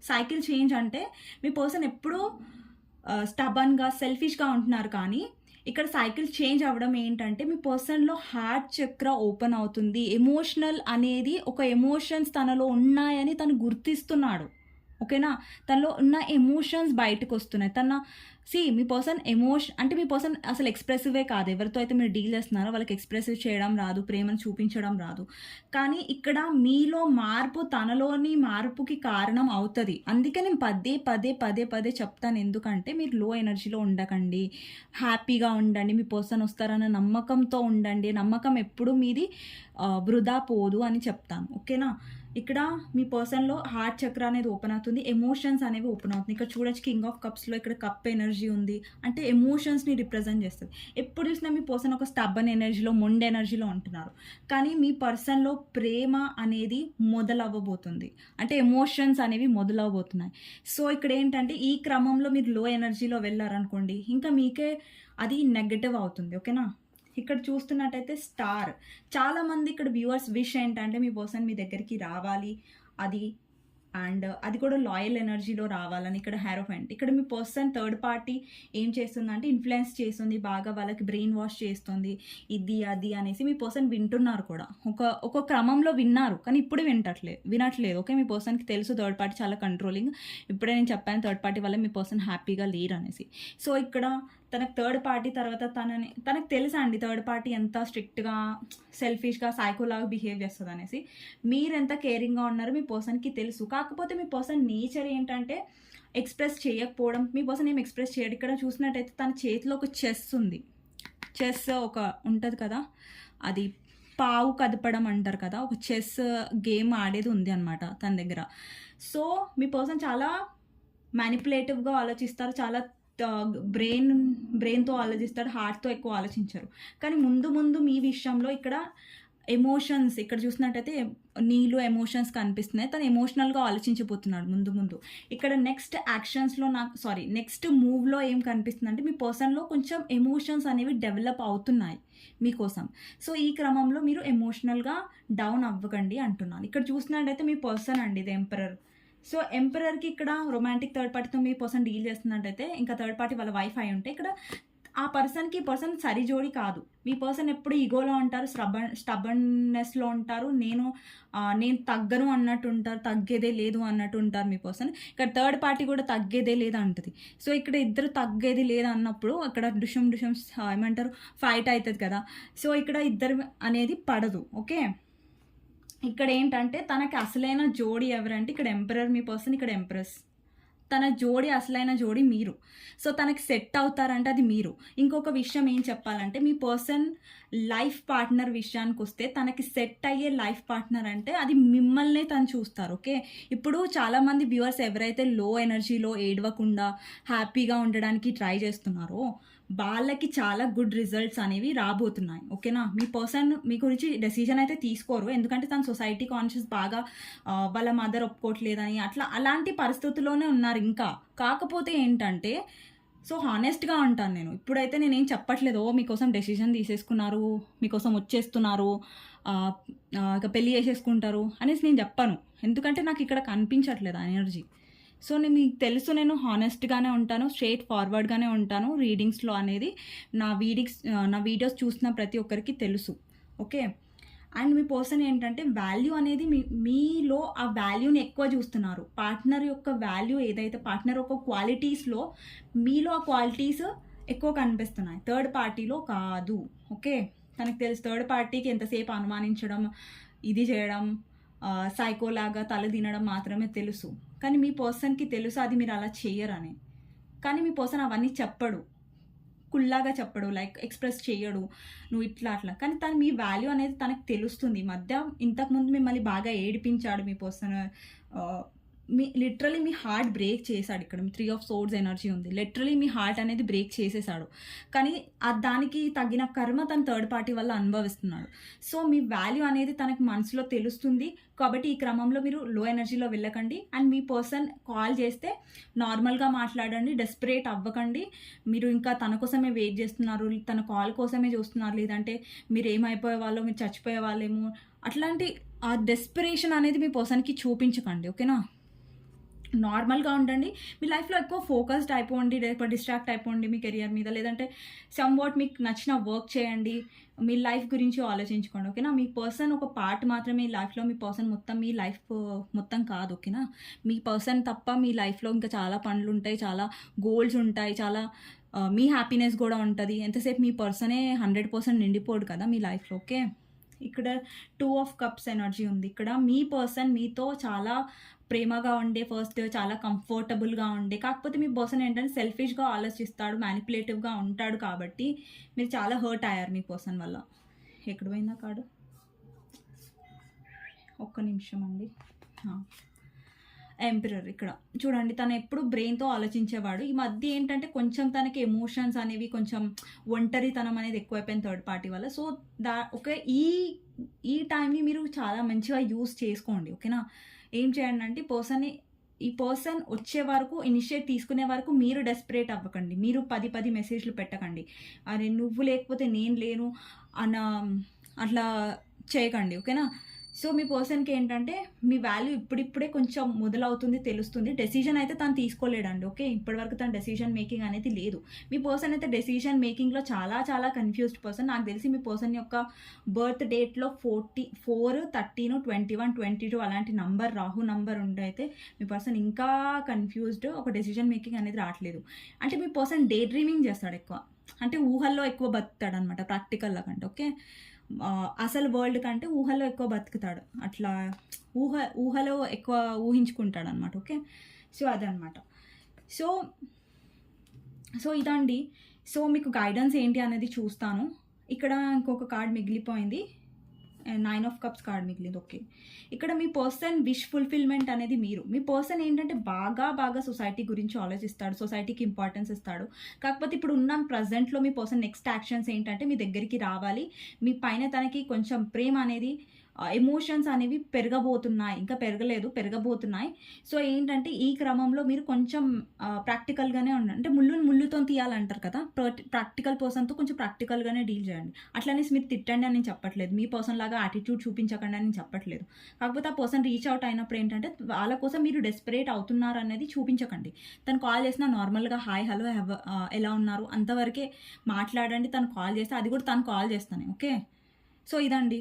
సైకిల్ చేంజ్ అంటే మీ పర్సన్ ఎప్పుడూ స్టబన్‌గా, సెల్ఫిష్‌గా ఉంటున్నారు. కానీ ఇక్కడ సైకిల్ చేంజ్ అవ్వడం ఏంటంటే, మీ పర్సన్‌లో హార్ట్ చక్ర ఓపెన్ అవుతుంది. ఎమోషనల్ అనేది, ఒక ఎమోషన్స్ తనలో ఉన్నాయని తను గుర్తిస్తున్నాడు. ఓకేనా? తనలో ఉన్న ఎమోషన్స్ బయటకొస్తున్నాయి. మీ పర్సన్ అంటే మీ పర్సన్ అసలు ఎక్స్‌ప్రెసివే కాదు. ఎవరితో అయితే మీరు డీల్ చేస్తున్నారో వాళ్ళకి ఎక్స్‌ప్రెసివ్ చేయడం రాదు, ప్రేమను చూపించడం రాదు. కానీ ఇక్కడ మీలో మార్పు తనలోని మార్పుకి కారణం అవుతది. అందుకే నేను పదే చెప్తాను. ఎందుకంటే, మీరు లో ఎనర్జీలో ఉండకండి. హ్యాపీగా ఉండండి. మీ పర్సన్ వస్తారన్న నమ్మకంతో ఉండండి. నమ్మకం ఎప్పుడు మీది వృధా పోదు అని చెప్తాను. ఓకేనా? ఇక్కడ మీ పర్సన్‌లో హార్ట్ చక్ర అనేది ఓపెన్ అవుతుంది. ఎమోషన్స్ అనేవి ఓపెన్ అవుతుంది. ఇక్కడ చూడొచ్చు కింగ్ ఆఫ్ కప్స్‌లో ఇక్కడ కప్ ఎనర్జీ ఉంది. అంటే ఎమోషన్స్‌ని రిప్రజెంట్ చేస్తది. ఎప్పుడు చూసినా మీ పర్సన్ ఒక స్టబ్బన్ ఎనర్జీలో, మొండి ఎనర్జీలో ఉంటున్నారు. కానీ మీ పర్సన్‌లో ప్రేమ అనేది మొదలవ్వబోతుంది. అంటే ఎమోషన్స్ అనేవి మొదలవ్వబోతున్నాయి. సో, ఇక్కడ ఏంటంటే, ఈ క్రమంలో మీరు లో ఎనర్జీలో వెళ్లారనుకోండి, ఇంకా మీకే అది నెగెటివ్ అవుతుంది. ఓకేనా? ఇక్కడ చూస్తున్నట్టయితే స్టార్. చాలామంది ఇక్కడ వ్యూవర్స్ విష్ ఏంటంటే మీ పర్సన్ మీ దగ్గరికి రావాలి, అది అండ్ అది కూడా లాయల్ ఎనర్జీలో రావాలని. ఇక్కడ హెరోఫెంట్. ఇక్కడ మీ పర్సన్ థర్డ్ పార్టీ ఏం చేస్తుందంటే ఇన్ఫ్లుయెన్స్ చేస్తుంది, బాగా వాళ్ళకి బ్రెయిన్ వాష్ చేస్తుంది, ఇది అది అనేసి. మీ పర్సన్ వింటున్నారు కూడా, ఒక క్రమంలో విన్నారు, కానీ ఇప్పుడు వినట్లేదు. ఓకే, మీ పర్సన్కి తెలుసు థర్డ్ పార్టీ చాలా కంట్రోలింగ్. ఇప్పుడే నేను చెప్పాను థర్డ్ పార్టీ వల్ల మీ పర్సన్ హ్యాపీగా లేరు అనేసి. సో ఇక్కడ తనకు థర్డ్ పార్టీ తర్వాత తనకు తెలుసా అండి థర్డ్ పార్టీ ఎంత స్ట్రిక్ట్గా, సెల్ఫిష్గా, సైకోలాగా బిహేవ్ చేస్తుంది అనేసి. మీరు ఎంత కేరింగ్గా ఉన్నారో మీ పర్సన్కి తెలుసు. కాకపోతే మీ పర్సన్ నేచర్ ఏంటంటే ఎక్స్ప్రెస్ చేయకపోవడం. మీ పర్సన్ ఏం ఎక్స్ప్రెస్ చేయడు. ఇక్కడ చూసినట్టయితే తన చేతిలో ఒక చెస్ ఉంది. చెస్ ఒక ఉంటుంది కదా, అది పావు కదపడం అంటారు కదా, ఒక చెస్ గేమ్ ఆడేది ఉంది అనమాట తన దగ్గర. సో మీ పర్సన్ చాలా మ్యానిపులేటివ్గా ఆలోచిస్తారు, చాలా బ్రెయిన్తో ఆలోచిస్తాడు, హార్ట్తో ఎక్కువ ఆలోచించరు. కానీ ముందు మీ విషయంలో ఇక్కడ ఎమోషన్స్, ఇక్కడ చూసినట్టయితే నీళ్ళు ఎమోషన్స్ కనిపిస్తున్నాయి. తను ఎమోషనల్గా ఆలోచించిపోతున్నాడు ముందు. ఇక్కడ నెక్స్ట్ యాక్షన్స్లో నెక్స్ట్ మూవ్లో ఏం కనిపిస్తుంది అంటే మీ పర్సన్లో కొంచెం ఎమోషన్స్ అనేవి డెవలప్ అవుతున్నాయి మీకోసం. సో ఈ క్రమంలో మీరు ఎమోషనల్గా డౌన్ అవ్వకండి అంటున్నాను. ఇక్కడ చూసినట్టయితే మీ పర్సన్ అండి ఇది ఎంపరర్. సో ఎంపరర్కి ఇక్కడ రొమాంటిక్ థర్డ్ పార్టీతో మీ పర్సన్ డీల్ చేస్తున్నట్టయితే, ఇంకా థర్డ్ పార్టీ వాళ్ళ వైఫ్ అయి ఉంటే, ఇక్కడ ఆ పర్సన్కి పర్సన్ సరిజోడి కాదు. మీ పర్సన్ ఎప్పుడు ఈగోలో ఉంటారు, స్టబర్నెస్లో ఉంటారు, నేను తగ్గను అన్నట్టు ఉంటారు, తగ్గేదే లేదు అన్నట్టు ఉంటారు మీ పర్సన్. ఇక్కడ థర్డ్ పార్టీ కూడా తగ్గేదే లేదు అంటది. సో ఇక్కడ ఇద్దరు తగ్గేది లేదు అన్నప్పుడు అక్కడ డుషం ఏమంటారు, ఫైట్ అవుతుంది కదా. సో ఇక్కడ ఇద్దరు అనేది పడదు. ఓకే, ఇక్కడ ఏంటంటే తనకి అసలైన జోడి ఎవరంటే ఇక్కడ ఎంపరర్ మీ పర్సన్, ఇక్కడ ఎంప్రెస్. తన జోడి, అసలైన జోడి మీరు. సో తనకి సెట్ అవుతారంటే అది మీరు. ఇంకొక విషయం ఏం చెప్పాలంటే మీ పర్సన్ లైఫ్ పార్ట్నర్ విషయానికి వస్తే తనకి సెట్ అయ్యే లైఫ్ పార్ట్నర్ అంటే అది మిమ్మల్నే తను చూస్తారు. ఓకే, ఇప్పుడు చాలామంది వ్యూవర్స్ ఎవరైతే లో ఎనర్జీలో ఏడవకుండా హ్యాపీగా ఉండడానికి ట్రై చేస్తున్నారో వాళ్ళకి చాలా గుడ్ రిజల్ట్స్ అనేవి రాబోతున్నాయి. ఓకేనా, మీ పర్సన్ మీ గురించి డెసిజన్ అయితే తీసుకోరు, ఎందుకంటే తన సొసైటీ కాన్షియస్ బాగా, వాళ్ళ మదర్ ఒప్పుకోవట్లేదని అలాంటి పరిస్థితుల్లోనే ఉన్నారు ఇంకా. కాకపోతే ఏంటంటే సో హానెస్ట్గా ఉంటాను నేను. ఇప్పుడైతే నేనేం చెప్పట్లేదు మీకోసం డెసిజన్ తీసేసుకున్నారు, మీకోసం వచ్చేస్తున్నారు, ఇక పెళ్ళి చేసేసుకుంటారు అనేసి నేను చెప్పను, ఎందుకంటే నాకు ఇక్కడ కనిపించట్లేదు ఆ ఎనర్జీ. సో మీకు తెలుసు నేను హానెస్ట్గానే ఉంటాను, స్ట్రైట్ ఫార్వర్డ్గానే ఉంటాను రీడింగ్స్లో అనేది. నా వీడియోస్ చూసిన ప్రతి ఒక్కరికి తెలుసు. ఓకే, అండ్ మీ పర్సన్ ఏంటంటే వాల్యూ అనేది మీలో ఆ వాల్యూని ఎక్కువ చూస్తున్నారు. పార్ట్నర్ యొక్క వాల్యూ ఏదైతే, పార్ట్నర్ యొక్క క్వాలిటీస్లో మీలో ఆ క్వాలిటీస్ ఎక్కువ కనిపిస్తున్నాయి, థర్డ్ పార్టీలో కాదు. ఓకే, తనకు తెలుసు థర్డ్ పార్టీకి ఎంతసేపు అనుమానించడం, ఇది చేయడం, సైకోలాగా తల తినడం మాత్రమే తెలుసు. కానీ మీ పర్సన్కి తెలుసు అది మీరు అలా చేయరని. కానీ మీ పర్సన్ అవన్నీ చెప్పడు, కుల్లాగా చెప్పడు, లైక్ ఎక్స్ప్రెస్ చేయడు నువ్వు ఇట్లా అట్లా. కానీ తను మీ వాల్యూ అనేది తనకు తెలుస్తుంది. ఈ మధ్య ఇంతకుముందు మిమ్మల్ని బాగా ఏడిపించాడు మీ పర్సన్, లిటరలీ మీ హార్ట్ బ్రేక్ చేశాడు. ఇక్కడ 3 of Swords ఎనర్జీ ఉంది. లిటరలీ మీ హార్ట్ అనేది బ్రేక్ చేసేసాడు, కానీ దానికి తగిన కర్మ తన థర్డ్ పార్టీ వల్ల అనుభవిస్తున్నాడు. సో మీ వాల్యూ అనేది తనకు మనసులో తెలుస్తుంది. కాబట్టి ఈ క్రమంలో మీరు లో ఎనర్జీలో వెళ్ళకండి. అండ్ మీ పర్సన్ కాల్ చేస్తే నార్మల్గా మాట్లాడండి, డెస్పరేట్ అవ్వకండి. మీరు ఇంకా తన కోసమే వెయిట్ చేస్తున్నారు, తన కాల్ కోసమే చూస్తున్నారు, లేదంటే మీరు ఏమైపోయే వాళ్ళు, మీరు చచ్చిపోయే వాళ్ళేమో, అట్లాంటి ఆ డెస్పరేషన్ అనేది మీ పర్సన్కి చూపించకండి. ఓకేనా, నార్మల్గా ఉండండి. మీ లైఫ్లో ఎక్కువ ఫోకస్డ్ అయిపోండి, డిస్ట్రాక్ట్ అయిపోండి మీ కెరియర్ మీద, లేదంటే సమ్వాట్ మీకు నచ్చిన వర్క్ చేయండి, మీ లైఫ్ గురించి ఆలోచించుకోండి. ఓకేనా, మీ పర్సన్ ఒక పార్ట్ మాత్రమే ఈ లైఫ్లో, మీ పర్సన్ మొత్తం మీ లైఫ్ మొత్తం కాదు. ఓకేనా, మీ పర్సన్ తప్ప మీ లైఫ్లో ఇంకా చాలా పనులు ఉంటాయి, చాలా గోల్స్ ఉంటాయి, చాలా మీ హ్యాపీనెస్ కూడా ఉంటుంది. ఎంతసేపు మీ పర్సనే 100% నిండిపోడు కదా మీ లైఫ్లో. ఓకే, ఇక్కడ 2 of Cups ఎనర్జీ ఉంది. ఇక్కడ మీ పర్సన్ మీతో చాలా ప్రేమగా ఉండే, ఫస్ట్ చాలా కంఫర్టబుల్గా ఉండే, కాకపోతే మీ పర్సన్ ఏంటంటే సెల్ఫిష్గా ఆలోచిస్తాడు, మ్యానిపులేటివ్గా ఉంటాడు. కాబట్టి మీరు చాలా హర్ట్ అయ్యారు మీ పర్సన్ వల్ల. ఎక్కడ పోయిందా కార్డు, ఒక్క నిమిషం అండి. ఎంపరర్ ఇక్కడ చూడండి, తను ఎప్పుడు బ్రెయిన్తో ఆలోచించేవాడు. ఈ మధ్య ఏంటంటే కొంచెం తనకి ఎమోషన్స్ అనేవి, కొంచెం ఒంటరితనం అనేది ఎక్కువైపోయింది థర్డ్ పార్టీ వల్ల. సో ఓకే, ఈ టైంని మీరు చాలా మంచిగా యూస్ చేసుకోండి. ఓకేనా, ఏం చేయండి అంటే పర్సన్ని ఈ పర్సన్ వచ్చే వరకు, ఇనిషియేట్ తీసుకునే వరకు మీరు డెస్పరేట్ అవ్వకండి. మీరు 10 మెసేజ్లు పెట్టకండి. అరే నువ్వు లేకపోతే నేను లేను అన్న అట్లా చేయకండి. ఓకేనా? సో మీ పర్సన్‌కి ఏంటంటే మీ వాల్యూ ఇప్పుడిప్పుడే కొంచెం మొదలవుతుంది, తెలుస్తుంది. డెసిషన్ అయితే తను తీసుకోలేడండి. ఓకే. ఇప్పటివరకు తన డెసిషన్ మేకింగ్ అనేది లేదు. మీ పర్సన్ అయితే డెసిషన్ మేకింగ్‌లో చాలా చాలా కన్‌ఫ్యూజ్డ్ పర్సన్. నాకు తెలిసి మీ పర్సన్ యొక్క బర్త్ డేట్‌లో 4, 13, 21, 22 అలాంటి నంబర్, రాహు నంబర్ ఉండైతే మీ పర్సన్ ఇంకా కన్‌ఫ్యూజ్డ్. ఒక డెసిషన్ మేకింగ్ అనేది రావట్లేదు. అంటే మీ పర్సన్ డే డ్రీమింగ్ చేస్తాడు ఎక్కువ. అంటే ఊహల్లో ఎక్కువ బతుకుతాడనమాట ప్రాక్టికల్‌ల కంటే. ఓకే. అసలు వరల్డ్ కంటే ఊహలో ఎక్కువ బతుకుతాడు. అట్లా ఊహలో ఎక్కువ ఊహించుకుంటాడనమాట. ఓకే. సో అదనమాట. సో సో ఇదండి. సో మీకు గైడెన్స్ ఏంటి అనేది చూస్తాను. ఇక్కడ ఇంకొక కార్డ్ మిగిలిపోయింది. 9 ఆఫ్ కప్స్ కార్డ్ మిగిలింది. ఓకే. ఇక్కడ మీ పర్సన్ విష్ ఫుల్ఫిల్మెంట్ అనేది మీరు. మీ పర్సన్ ఏంటంటే బాగా సొసైటీ గురించి ఆలోచిస్తాడు. సొసైటీకి ఇంపార్టెన్స్ ఇస్తాడు. కాకపోతే ఇప్పుడు ఉన్న ప్రజెంట్లో మీ పర్సన్ నెక్స్ట్ యాక్షన్స్ ఏంటంటే మీ దగ్గరికి రావాలి. మీ పైన తనకి కొంచెం ప్రేమ అనేది, ఎమోషన్స్ అనేవి పెరగబోతున్నాయి. ఇంకా పెరగలేదు, పెరగబోతున్నాయి. సో ఏంటంటే ఈ క్రమంలో మీరు కొంచెం ప్రాక్టికల్‌గానే ఉండండి. అంటే ముళ్ళుతో తీయాలంటారు కదా! ప్రాక్టికల్ పర్సన్‌తో కొంచెం ప్రాక్టికల్‌గానే డీల్ చేయండి. అట్లనేసి మీరు తిట్టండి అని నేను చెప్పట్లేదు. మీ పర్సన్ లాగా యాటిట్యూడ్ చూపించకండి అని నేను చెప్పట్లేదు. కాకపోతే ఆ పర్సన్ రీచ్ అవుట్ అయినప్పుడు ఏంటంటే వాళ్ళ కోసం మీరు డెస్పరేట్ అవుతున్నారు అనేది చూపించకండి. తను కాల్ చేసినా నార్మల్‌గా హాయ్, హలో, ఎలా ఉన్నారు అంతవరకే మాట్లాడండి. తను కాల్ చేస్తే అది కూడా తను కాల్ చేస్తానే. ఓకే. సో ఇదండి.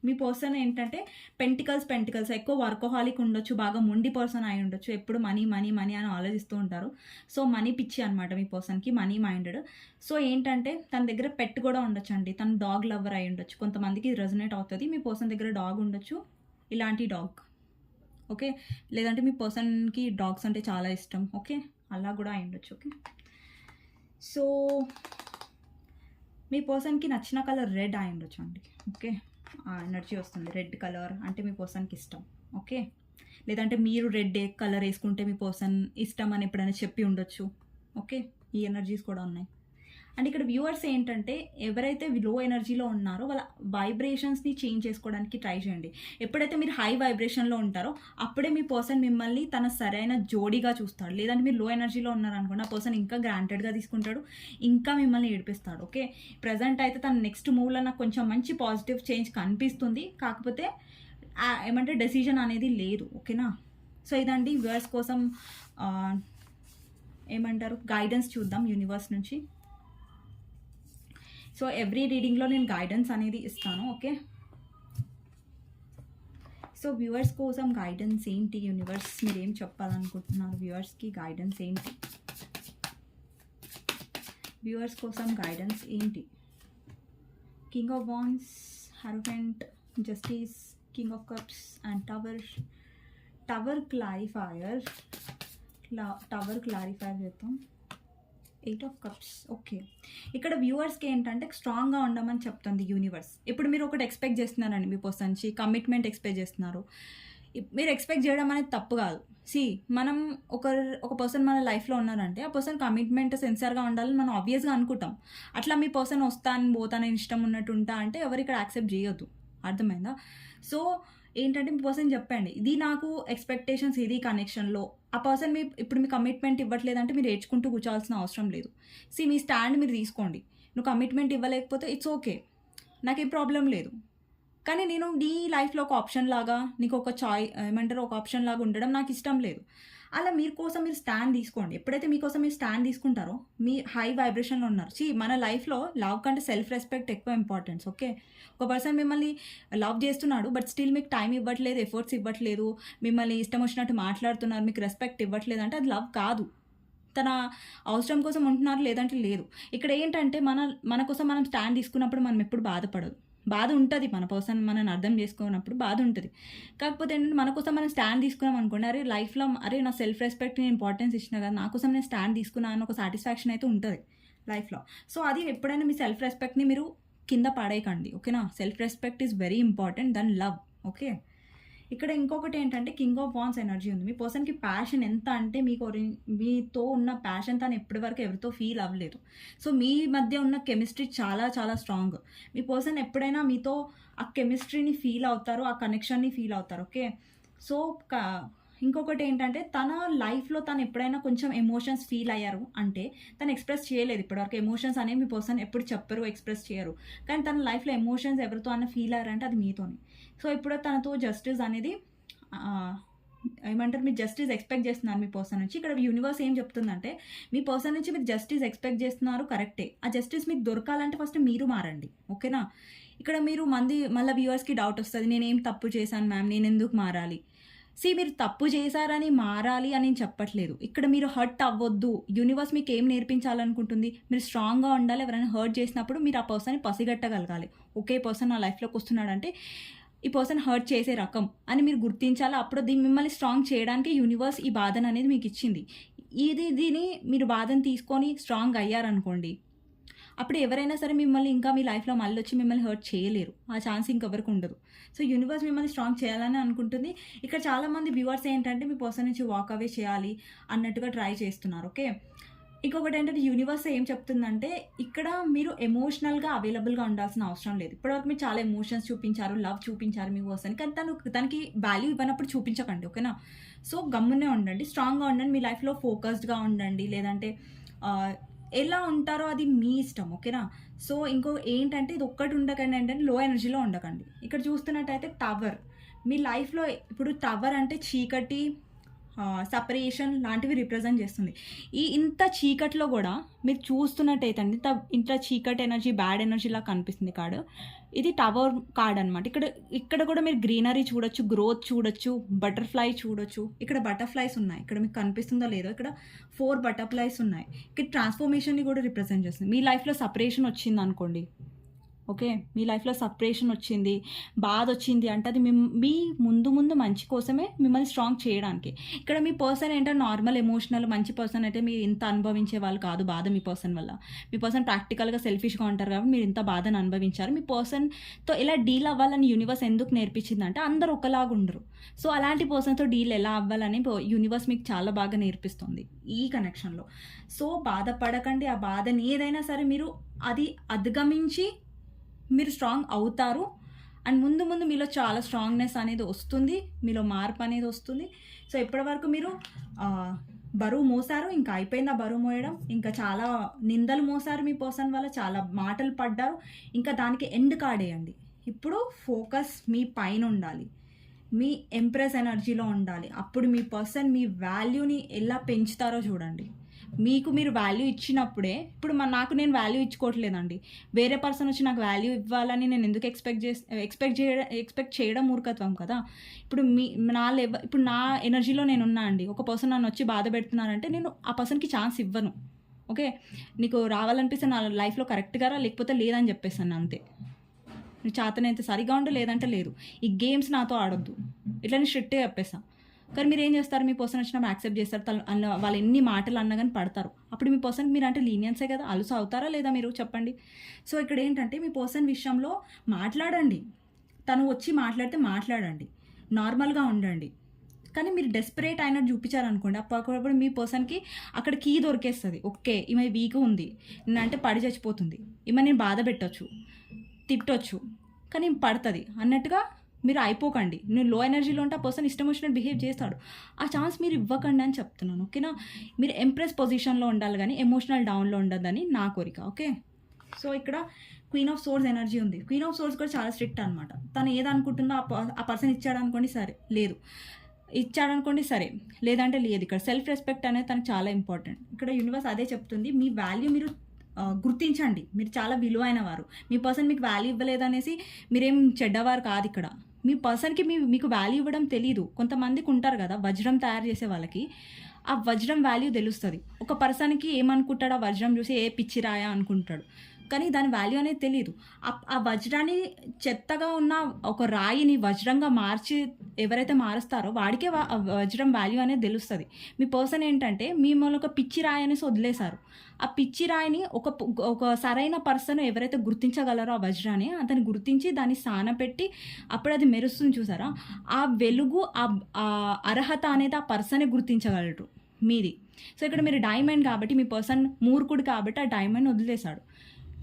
మీ పర్సన్ ఏంటంటే పెంటికల్స్ ఎక్కువ వర్కోహాలిక్ ఉండొచ్చు, బాగా మొండి పర్సన్ అయి ఉండొచ్చు. ఎప్పుడు మనీ అని ఆలోచిస్తూ ఉంటారు. సో మనీ పిచ్చి అనమాట మీ పర్సన్కి, మనీ మైండెడ్. సో ఏంటంటే తన దగ్గర పెట్ కూడా ఉండొచ్చు అండి. తను డాగ్ లవర్ అయి ఉండొచ్చు. కొంతమందికి రెజొనేట్ అవుతుంది. మీ పర్సన్ దగ్గర డాగ్ ఉండొచ్చు, ఇలాంటి డాగ్. ఓకే. లేదంటే మీ పర్సన్కి డాగ్స్ అంటే చాలా ఇష్టం. ఓకే. అలా కూడా అయి ఉండొచ్చు. ఓకే. సో మీ పర్సన్కి నచ్చిన కలర్ రెడ్ అయి ఉండొచ్చు అండి. ఓకే. ఎనర్జీ వస్తుంది. రెడ్ కలర్ అంటే మీ పర్సన్కి ఇష్టం. ఓకే. లేదంటే మీరు రెడ్ కలర్ వేసుకుంటే మీ పర్సన్ ఇష్టం అని ఎప్పుడైనా చెప్పి ఉండొచ్చు. ఓకే. ఈ ఎనర్జీస్ కూడా ఉన్నాయి. అండ్ ఇక్కడ వ్యూవర్స్ ఏంటంటే ఎవరైతే లో ఎనర్జీలో ఉన్నారో వాళ్ళ వైబ్రేషన్స్ని చేంజ్ చేసుకోవడానికి ట్రై చేయండి. ఎప్పుడైతే మీరు హై వైబ్రేషన్లో ఉంటారో అప్పుడే మీ పర్సన్ మిమ్మల్ని తన సరైన జోడీగా చూస్తాడు. లేదంటే మీరు లో ఎనర్జీలో ఉన్నారనుకోండి, ఆ పర్సన్ ఇంకా గ్రాంటెడ్గా తీసుకుంటాడు, ఇంకా మిమ్మల్ని ఏడిపిస్తాడు. ఓకే. ప్రజెంట్ అయితే తన నెక్స్ట్ మూవ్లో నాకు కొంచెం మంచి పాజిటివ్ చేంజ్ కనిపిస్తుంది. కాకపోతే ఏమంటే డెసిషన్ అనేది లేదు. ఓకేనా. సో ఇదండి వ్యూవర్స్ కోసం ఏమంటారు గైడెన్స్ చూద్దాం యూనివర్స్ నుంచి. సో ఎవ్రీ రీడింగ్లో నేను గైడెన్స్ అనేది ఇస్తాను. ఓకే. సో వ్యూవర్స్ కోసం గైడెన్స్ ఏంటి యూనివర్స్, మీరు ఏం చెప్పాలనుకుంటున్నారు? వ్యూవర్స్కి గైడెన్స్ ఏంటి? వ్యూవర్స్ కోసం గైడెన్స్ ఏంటి? King of wands, hierophant, justice, king of cups and tower clarifier చేద్దాం. 8 ఆఫ్ కప్స్. ఓకే. ఇక్కడ వ్యూవర్స్కి ఏంటంటే స్ట్రాంగ్గా ఉండమని చెప్తుంది యూనివర్స్. ఇప్పుడు మీరు ఒకటి ఎక్స్పెక్ట్ చేస్తున్నారండి మీ పర్సన్ నుంచి, కమిట్మెంట్ ఎక్స్పెక్ట్ చేస్తున్నారు. మీరు ఎక్స్పెక్ట్ చేయడం అనేది తప్పు కాదు. మనం ఒక పర్సన్ మన లైఫ్లో ఉన్నారంటే ఆ పర్సన్ కమిట్మెంట్ సిన్సియర్గా ఉండాలని మనం ఆబ్వియస్గా అనుకుంటాం. అట్లా మీ పర్సన్ పోతానని ఇష్టం ఉన్నట్టు ఉంటా అంటే ఎవరు ఇక్కడ యాక్సెప్ట్ చేయొద్దు. అర్థమైందా? సో ఏంటంటే మీ పర్సన్ చెప్పండి, ఇది నాకు ఎక్స్పెక్టేషన్స్, ఇది కనెక్షన్లో ఆ పర్సన్ ఇప్పుడు మీ కమిట్మెంట్ ఇవ్వట్లేదంటే మీరు ఏడ్చుకుంటూ కూర్చోవాల్సిన అవసరం లేదు. మీ స్టాండ్ మీరు తీసుకోండి. నువ్వు కమిట్మెంట్ ఇవ్వలేకపోతే ఇట్స్ ఓకే, నాకేం ప్రాబ్లం లేదు. కానీ నేను నీ లైఫ్లో ఒక ఆప్షన్ లాగా, నీకు ఒక ఒక ఆప్షన్ లాగా ఉండడం నాకు ఇష్టం లేదు. అలా కోసం మీరు స్టాండ్ తీసుకోండి. ఎప్పుడైతే మీకోసం మీరు స్టాండ్ తీసుకుంటారో మీ హై వైబ్రేషన్లో ఉన్నారు. మన లైఫ్లో లవ్ కంటే సెల్ఫ్ రెస్పెక్ట్ ఎక్కువ ఇంపార్టెన్స్. ఓకే. ఒక పర్సన్ మిమ్మల్ని లవ్ చేస్తున్నాడు, బట్ స్టిల్ మీకు టైం ఇవ్వట్లేదు, ఎఫర్ట్స్ ఇవ్వట్లేదు, మిమ్మల్ని ఇష్టం వచ్చినట్టు మాట్లాడుతున్నారు, మీకు రెస్పెక్ట్ ఇవ్వట్లేదు అంటే అది లవ్ కాదు. తన అవసరం కోసం ఉంటున్నారు, లేదంటే లేదు. ఇక్కడ ఏంటంటే మన కోసం మనం స్టాండ్ తీసుకున్నప్పుడు మనం ఎప్పుడు బాధ ఉంటుంది. మన పర్సన్ మనని అర్థం చేసుకున్నప్పుడు బాధ ఉంటుంది. కాకపోతే ఏంటంటే మన కోసం మనం స్టాండ్ తీసుకున్నాం అనుకోండి, అరే లైఫ్లో నా సెల్ఫ్ రెస్పెక్ట్ని ఇంపార్టెన్స్ ఇచ్చిన కదా, నా కోసం నేను స్టాండ్ తీసుకున్నాను ఒక సాటిస్ఫాక్షన్ అయితే ఉంటుంది లైఫ్లో. సో అది ఎప్పుడైనా మీ సెల్ఫ్ రెస్పెక్ట్ని మీరు కింద పడేయకండి. ఓకేనా. Self respect is very important then love. Okay. ఇక్కడ ఇంకొకటి ఏంటంటే కింగ్ ఆఫ్ వాన్స్ ఎనర్జీ ఉంది. మీ పర్సన్కి ప్యాషన్ ఎంత అంటే మీతో ఉన్న ప్యాషన్ తను ఎప్పటివరకు ఎవరితో ఫీల్ అవ్వలేదు. సో మీ మధ్య ఉన్న కెమిస్ట్రీ చాలా చాలా స్ట్రాంగ్. మీ పర్సన్ ఎప్పుడైనా మీతో ఆ కెమిస్ట్రీని ఫీల్ అవుతారు, ఆ కనెక్షన్ని ఫీల్ అవుతారు. ఓకే. సో ఇంకొకటి ఏంటంటే తన లైఫ్లో తను ఎప్పుడైనా కొంచెం ఎమోషన్స్ ఫీల్ అయ్యారు అంటే తను ఎక్స్ప్రెస్ చేయలేదు ఇప్పటివరకు. ఎమోషన్స్ అనేవి మీ పర్సన్ ఎప్పుడు చెప్పరు, ఎక్స్ప్రెస్ చేయరు. కానీ తన లైఫ్లో ఎమోషన్స్ ఎవరితో అన్న ఫీల్ అయ్యారంటే అది మీతోనే. సో ఇప్పుడు తనతో జస్టిస్ అనేది ఏమంటారు, మీరు జస్టిస్ ఎక్స్పెక్ట్ చేస్తున్నారు మీ పర్సన్ నుంచి. ఇక్కడ యూనివర్స్ ఏం చెప్తుందంటే మీ పర్సన్ నుంచి మీరు జస్టిస్ ఎక్స్పెక్ట్ చేస్తున్నారు, కరెక్టే. ఆ జస్టిస్ మీకు దొరకాలంటే ఫస్ట్ మీరు మారండి, ఓకేనా. ఇక్కడ మీరు మళ్ళీ వ్యూవర్స్కి డౌట్ వస్తుంది, నేనేం తప్పు చేశాను మ్యామ్, నేను ఎందుకు మారాలి? మీరు తప్పు చేశారని మారాలి అని నేను చెప్పట్లేదు. ఇక్కడ మీరు హర్ట్ అవ్వద్దు. యూనివర్స్ మీకు ఏం నేర్పించాలనుకుంటుంది, మీరు స్ట్రాంగ్గా ఉండాలి. ఎవరైనా హర్ట్ చేసినప్పుడు మీరు ఆ పర్సన్ని పసిగట్టగలగాలి. ఒకే పర్సన్ నా లైఫ్లోకి వస్తున్నాడంటే ఈ పర్సన్ హర్ట్ చేసే రకం అని మీరు గుర్తించాలి. అప్పుడు దీన్ని మిమ్మల్ని స్ట్రాంగ్ చేయడానికి యూనివర్స్ ఈ బాధను అనేది మీకు ఇచ్చింది. దీన్ని మీరు బాధను తీసుకొని స్ట్రాంగ్ అయ్యారనుకోండి, అప్పుడు ఎవరైనా సరే మిమ్మల్ని ఇంకా మీ లైఫ్లో మళ్ళీ వచ్చి మిమ్మల్ని హర్ట్ చేయలేరు. ఆ ఛాన్స్ ఇంకెవరికి ఉండదు. సో యూనివర్స్ మిమ్మల్ని స్ట్రాంగ్ చేయాలని అనుకుంటుంది. ఇక్కడ చాలామంది వ్యూవర్స్ ఏంటంటే మీ పర్సన్ నుంచి వాక్ అవే చేయాలి అన్నట్టుగా ట్రై చేస్తున్నారు, ఓకే. ఇంకొకటి ఏంటంటే యూనివర్స్ ఏం చెప్తుందంటే ఇక్కడ మీరు ఎమోషనల్గా అవైలబుల్గా ఉండాల్సిన అవసరం లేదు. ఇప్పటివరకు మీరు చాలా ఎమోషన్స్ చూపించారు, లవ్ చూపించారు మీ పర్సన్, కానీ తనకి వాల్యూ ఇవ్వనప్పుడు చూపించకండి, ఓకేనా. సో గమ్మునే ఉండండి, స్ట్రాంగ్గా ఉండండి, మీ లైఫ్లో ఫోకస్డ్గా ఉండండి. లేదంటే ఎలా ఉంటారో అది మీ ఇష్టం, ఓకేనా. సో ఏంటంటే ఇది ఒక్కటి ఉండకండి, ఏంటంటే లో ఎనర్జీలో ఉండకండి. ఇక్కడ చూస్తున్నట్టయితే టవర్, మీ లైఫ్లో ఇప్పుడు టవర్ అంటే చీకటి, సపరేషన్ లాంటివి రిప్రజెంట్ చేస్తుంది. ఇంత చీకట్లో కూడా మీరు చూస్తున్నట్టయితే ఇంత చీకటి ఎనర్జీ, బ్యాడ్ ఎనర్జీలా కనిపిస్తుంది కార్డు. ఇది టవర్ కార్డ్ అనమాట. ఇక్కడ కూడా మీరు గ్రీనరీ చూడొచ్చు, గ్రోత్ చూడొచ్చు, బటర్ఫ్లై చూడొచ్చు. ఇక్కడ బటర్ఫ్లైస్ ఉన్నాయి, ఇక్కడ మీకు కనిపిస్తుందో లేదో, ఇక్కడ 4 బటర్ఫ్లైస్ ఉన్నాయి. ఇక్కడ ట్రాన్స్ఫర్మేషన్ని కూడా రిప్రజెంట్ చేస్తుంది. మీ లైఫ్లో సపరేషన్ వచ్చింది అనుకోండి, ఓకే, మీ లైఫ్లో సపరేషన్ వచ్చింది, బాధ వచ్చింది అంటే అది మీ ముందు మంచి కోసమే, మిమ్మల్ని స్ట్రాంగ్ చేయడానికి. ఇక్కడ మీ పర్సన్ ఏంటంటే నార్మల్ ఎమోషనల్ మంచి పర్సన్ అయితే మీరు ఇంత అనుభవించే వాళ్ళు కాదు బాధ మీ పర్సన్ వల్ల. మీ పర్సన్ ప్రాక్టికల్గా సెల్ఫిష్గా ఉంటారు కాబట్టి మీరు ఇంత బాధను అనుభవించారు. మీ పర్సన్తో ఎలా డీల్ అవ్వాలని యూనివర్స్ ఎందుకు నేర్పించిందంటే అందరూ ఒకలాగా ఉండరు. సో అలాంటి పర్సన్తో డీల్ ఎలా అవ్వాలని యూనివర్స్ మీకు చాలా బాగా నేర్పిస్తుంది ఈ కనెక్షన్లో. సో బాధపడకండి, ఆ బాధని ఏదైనా సరే మీరు అది అధిగమించి మీరు స్ట్రాంగ్ అవుతారు. అండ్ ముందు మీలో చాలా స్ట్రాంగ్నెస్ అనేది వస్తుంది, మీలో మార్పు అనేది వస్తుంది. సో ఇప్పటివరకు మీరు బరువు మోసారు, ఇంకా అయిపోయింది ఆ బరువు మోయడం. ఇంకా చాలా నిందలు మోసారు మీ పర్సన్ వల్ల, చాలా మాటలు పడ్డారు. ఇంకా దానికి ఎండ్ కార్డ్ వేయండి. ఇప్పుడు ఫోకస్ మీ పైన ఉండాలి, మీ ఎంప్రెస్ ఎనర్జీలో ఉండాలి. అప్పుడు మీ పర్సన్ మీ వాల్యూని ఎలా పెంచుతారో చూడండి. మీరు వాల్యూ ఇచ్చినప్పుడే, ఇప్పుడు నేను వాల్యూ ఇచ్చుకోవట్లేదండి, వేరే పర్సన్ వచ్చి నాకు వాల్యూ ఇవ్వాలని నేను ఎందుకు ఎక్స్పెక్ట్ చేయడం మూర్ఖత్వం కదా. ఇప్పుడు ఇప్పుడు నా ఎనర్జీలో నేను ఉన్నా అండి, ఒక పర్సన్ నన్ను వచ్చి బాధ పెడుతున్నారంటే నేను ఆ పర్సన్కి ఛాన్స్ ఇవ్వను, ఓకే. నీకు రావాలనిపిస్తే నా లైఫ్లో కరెక్ట్గా రా, లేకపోతే లేదని చెప్పేస్తాను అంతే. నువ్వు చేతనైతే సరిగా ఉండు, లేదంటే లేదు. ఈ గేమ్స్ నాతో ఆడొద్దు, ఇట్లా నేను స్ట్రిక్ట్గా చెప్పేస్తాను. కానీ మీరు ఏం చేస్తారు, మీ పర్సన్ వచ్చినప్పుడు యాక్సెప్ట్ చేస్తారు, వాళ్ళు ఎన్ని మాటలు అన్నా కానీ పడతారు. అప్పుడు మీ పర్సన్కి మీరు అంటే లీనియన్సే కదా, అలుసు అవుతారా లేదా మీరు చెప్పండి. సో ఇక్కడ ఏంటంటే మీ పర్సన్ విషయంలో మాట్లాడండి, తను వచ్చి మాట్లాడితే మాట్లాడండి, నార్మల్గా ఉండండి. కానీ మీరు డెస్పరేట్ అయినట్టు చూపించారనుకోండి, అప్పుడు మీ పర్సన్కి అక్కడ కీ దొరికేస్తుంది. ఓకే, ఈమె వీక్ ఉంది, నేనంటే పడి చచ్చిపోతుంది, ఈమె నేను బాధ పెట్టచ్చు, తిట్టొచ్చు, కానీ పడుతుంది అన్నట్టుగా మీరు అయిపోకండి. నేను లో ఎనర్జీలో ఉంటే ఆ పర్సన్ ఇష్టం వచ్చినట్టు బిహేవ్ చేస్తాడు. ఆ ఛాన్స్ మీరు ఇవ్వకండి అని చెప్తున్నాను, ఓకేనా. మీరు ఎంప్రెస్ పొజిషన్లో ఉండాలి కానీ ఎమోషనల్ డౌన్లో ఉండదని నా కోరిక, ఓకే. సో ఇక్కడ క్వీన్ ఆఫ్ సోర్స్ ఎనర్జీ ఉంది. క్వీన్ ఆఫ్ సోర్స్ కూడా చాలా స్ట్రిక్ట్ అనమాట. తను ఏదనుకుంటుందో ఆ పర్సన్ ఇచ్చాడనుకోండి సరే, లేదు ఇచ్చాడనుకోండి సరే, లేదంటే లేదు. ఇక్కడ సెల్ఫ్ రెస్పెక్ట్ అనేది తనకు చాలా ఇంపార్టెంట్. ఇక్కడ యూనివర్స్ అదే చెప్తుంది, మీ వాల్యూ మీరు గుర్తించండి. మీరు చాలా విలువైన వారు. మీ పర్సన్ మీకు వాల్యూ ఇవ్వలేదనేసి మీరేం చెడ్డవారు కాదు. ఇక్కడ మీ పర్సన్కి మీకు వాల్యూ ఇవ్వడం తెలీదు. కొంతమందికి ఉంటారు కదా వజ్రం తయారు చేసే వాళ్ళకి, ఆ వజ్రం వాల్యూ తెలుస్తుంది. ఒక పర్సన్కి ఏమనుకుంటాడు, ఆ వజ్రం చూసి ఏ పిచ్చిరాయా అనుకుంటాడు, కానీ దాని వాల్యూ అనేది తెలియదు. ఆ వజ్రాన్ని చెత్తగా ఉన్న ఒక రాయిని వజ్రంగా మార్చి ఎవరైతే మారుస్తారో వాడికే వజ్రం వాల్యూ అనేది తెలుస్తుంది. మీ పర్సన్ ఏంటంటే మిమ్మల్ని ఒక పిచ్చి రాయి అనేసి వదిలేశారు. ఆ పిచ్చి రాయిని ఒక సరైన పర్సన్ ఎవరైతే గుర్తించగలరో ఆ వజ్రాన్ని, అతన్ని గుర్తించి దాన్ని సానపెట్టి అప్పుడు అది మెరుస్తుంది చూసారా, ఆ వెలుగు, ఆ అర్హత అనేది ఆ పర్సనే గుర్తించగలరు మీది. సో ఇక్కడ మీరు డైమండ్ కాబట్టి, మీ పర్సన్ మూర్ఖుడు కాబట్టి ఆ డైమండ్ వదిలేశాడు.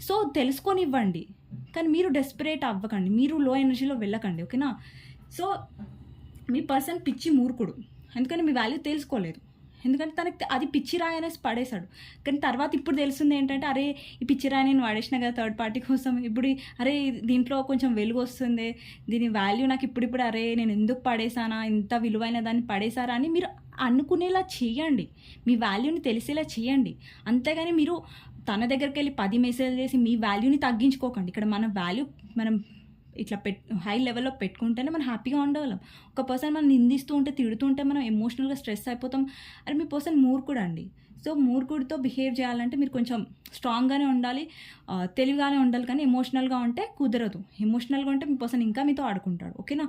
సో తెలుసుకొని ఇవ్వండి, కానీ మీరు డెస్పరేట్ అవ్వకండి, మీరు లో ఎనర్జీలో వెళ్ళకండి, ఓకేనా. సో మీ పర్సన్ పిచ్చి మూర్ఖుడు, ఎందుకంటే మీ వాల్యూ తెలుసుకోలేదు. ఎందుకంటే తనకి అది పిచ్చి రాయి అనేసి పడేశాడు. కానీ తర్వాత ఇప్పుడు తెలిసింది ఏంటంటే, అరే ఈ పిచ్చి రాయి నేను వాడేసిన కదా థర్డ్ పార్టీ కోసం, ఇప్పుడు అరే దీంట్లో కొంచెం వెలుగు వస్తుంది, దీని వాల్యూ నాకు ఇప్పుడిప్పుడు అరే నేను ఎందుకు పడేసానా, ఇంత విలువైన దాన్ని పడేసారా అని మీరు అనుకునేలా చేయండి. మీ వాల్యూని తెలిసేలా చేయండి. అంతేగాని మీరు తన దగ్గరికి వెళ్ళి 10 మెసేజ్ చేసి మీ వాల్యూని తగ్గించుకోకండి. ఇక్కడ మన వాల్యూ మనం ఇట్లా హై లెవెల్లో పెట్టుకుంటేనే మనం హ్యాపీగా ఉండగలం. ఒక పర్సన్ మనం నిందిస్తూ ఉంటే, తిడుతూ ఉంటే మనం ఎమోషనల్గా స్ట్రెస్ అయిపోతాం. అరే మీ పర్సన్ మూర్ఖుడు అండి. సో మూర్ఖుడితో బిహేవ్ చేయాలంటే మీరు కొంచెం స్ట్రాంగ్గానే ఉండాలి, తెలివిగానే ఉండాలి. కానీ ఎమోషనల్గా ఉంటే కుదరదు. ఎమోషనల్గా ఉంటే మీ పర్సన్ ఇంకా మీతో ఆడుకుంటాడు. ఓకేనా?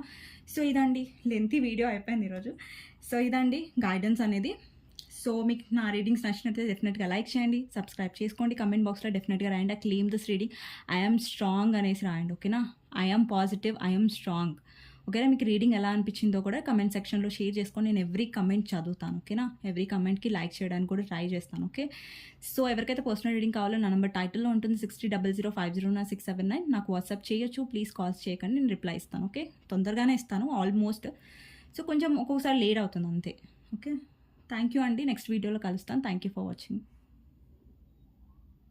సో ఇదండి, లెంతీ వీడియో అయిపోయింది ఈరోజు. సో ఇదండి గైడెన్స్ అనేది. సో మీకు నా రీడింగ్స్ నచ్చినట్లయితే డెఫినెట్గా లైక్ చేయండి, సబ్స్క్రైబ్ చేసుకోండి, కమెంట్ బాక్స్లో డెఫినెట్గా రాయండి claim this reading, I'm strong అనేసి రాయండి. ఓకేనా? I'm positive, I'm strong. ఓకేనా? మీకు రీడింగ్ ఎలా అనిపించిందో కూడా కమెంట్ సెక్షన్లో షేర్ చేసుకొని నేను ఎవ్రీ కమెంట్ చదువుతాను. ఓకేనా? ఎవ్రీ కమెంట్కి లైక్ చేయడానికి కూడా ట్రై చేస్తాను. ఓకే? సో ఎవరికైతే పర్సనల్ రీడింగ్ కావాలో నా నెంబర్ టైటిల్లో ఉంటుంది 6000500679. నాకు వాట్సాప్ చేయొచ్చు. ప్లీజ్ కాల్స్ చేయకండి, నేను రిప్లై ఇస్తాను. ఓకే? తొందరగానే ఇస్తాను ఆల్మోస్ట్. సో కొంచెం ఒక్కొక్కసారి లేట్ అవుతుంది అంతే. ఓకే? థ్యాంక్ యూ అండి. నెక్స్ట్ వీడియోలో కలుస్తాను. Thank you for watching.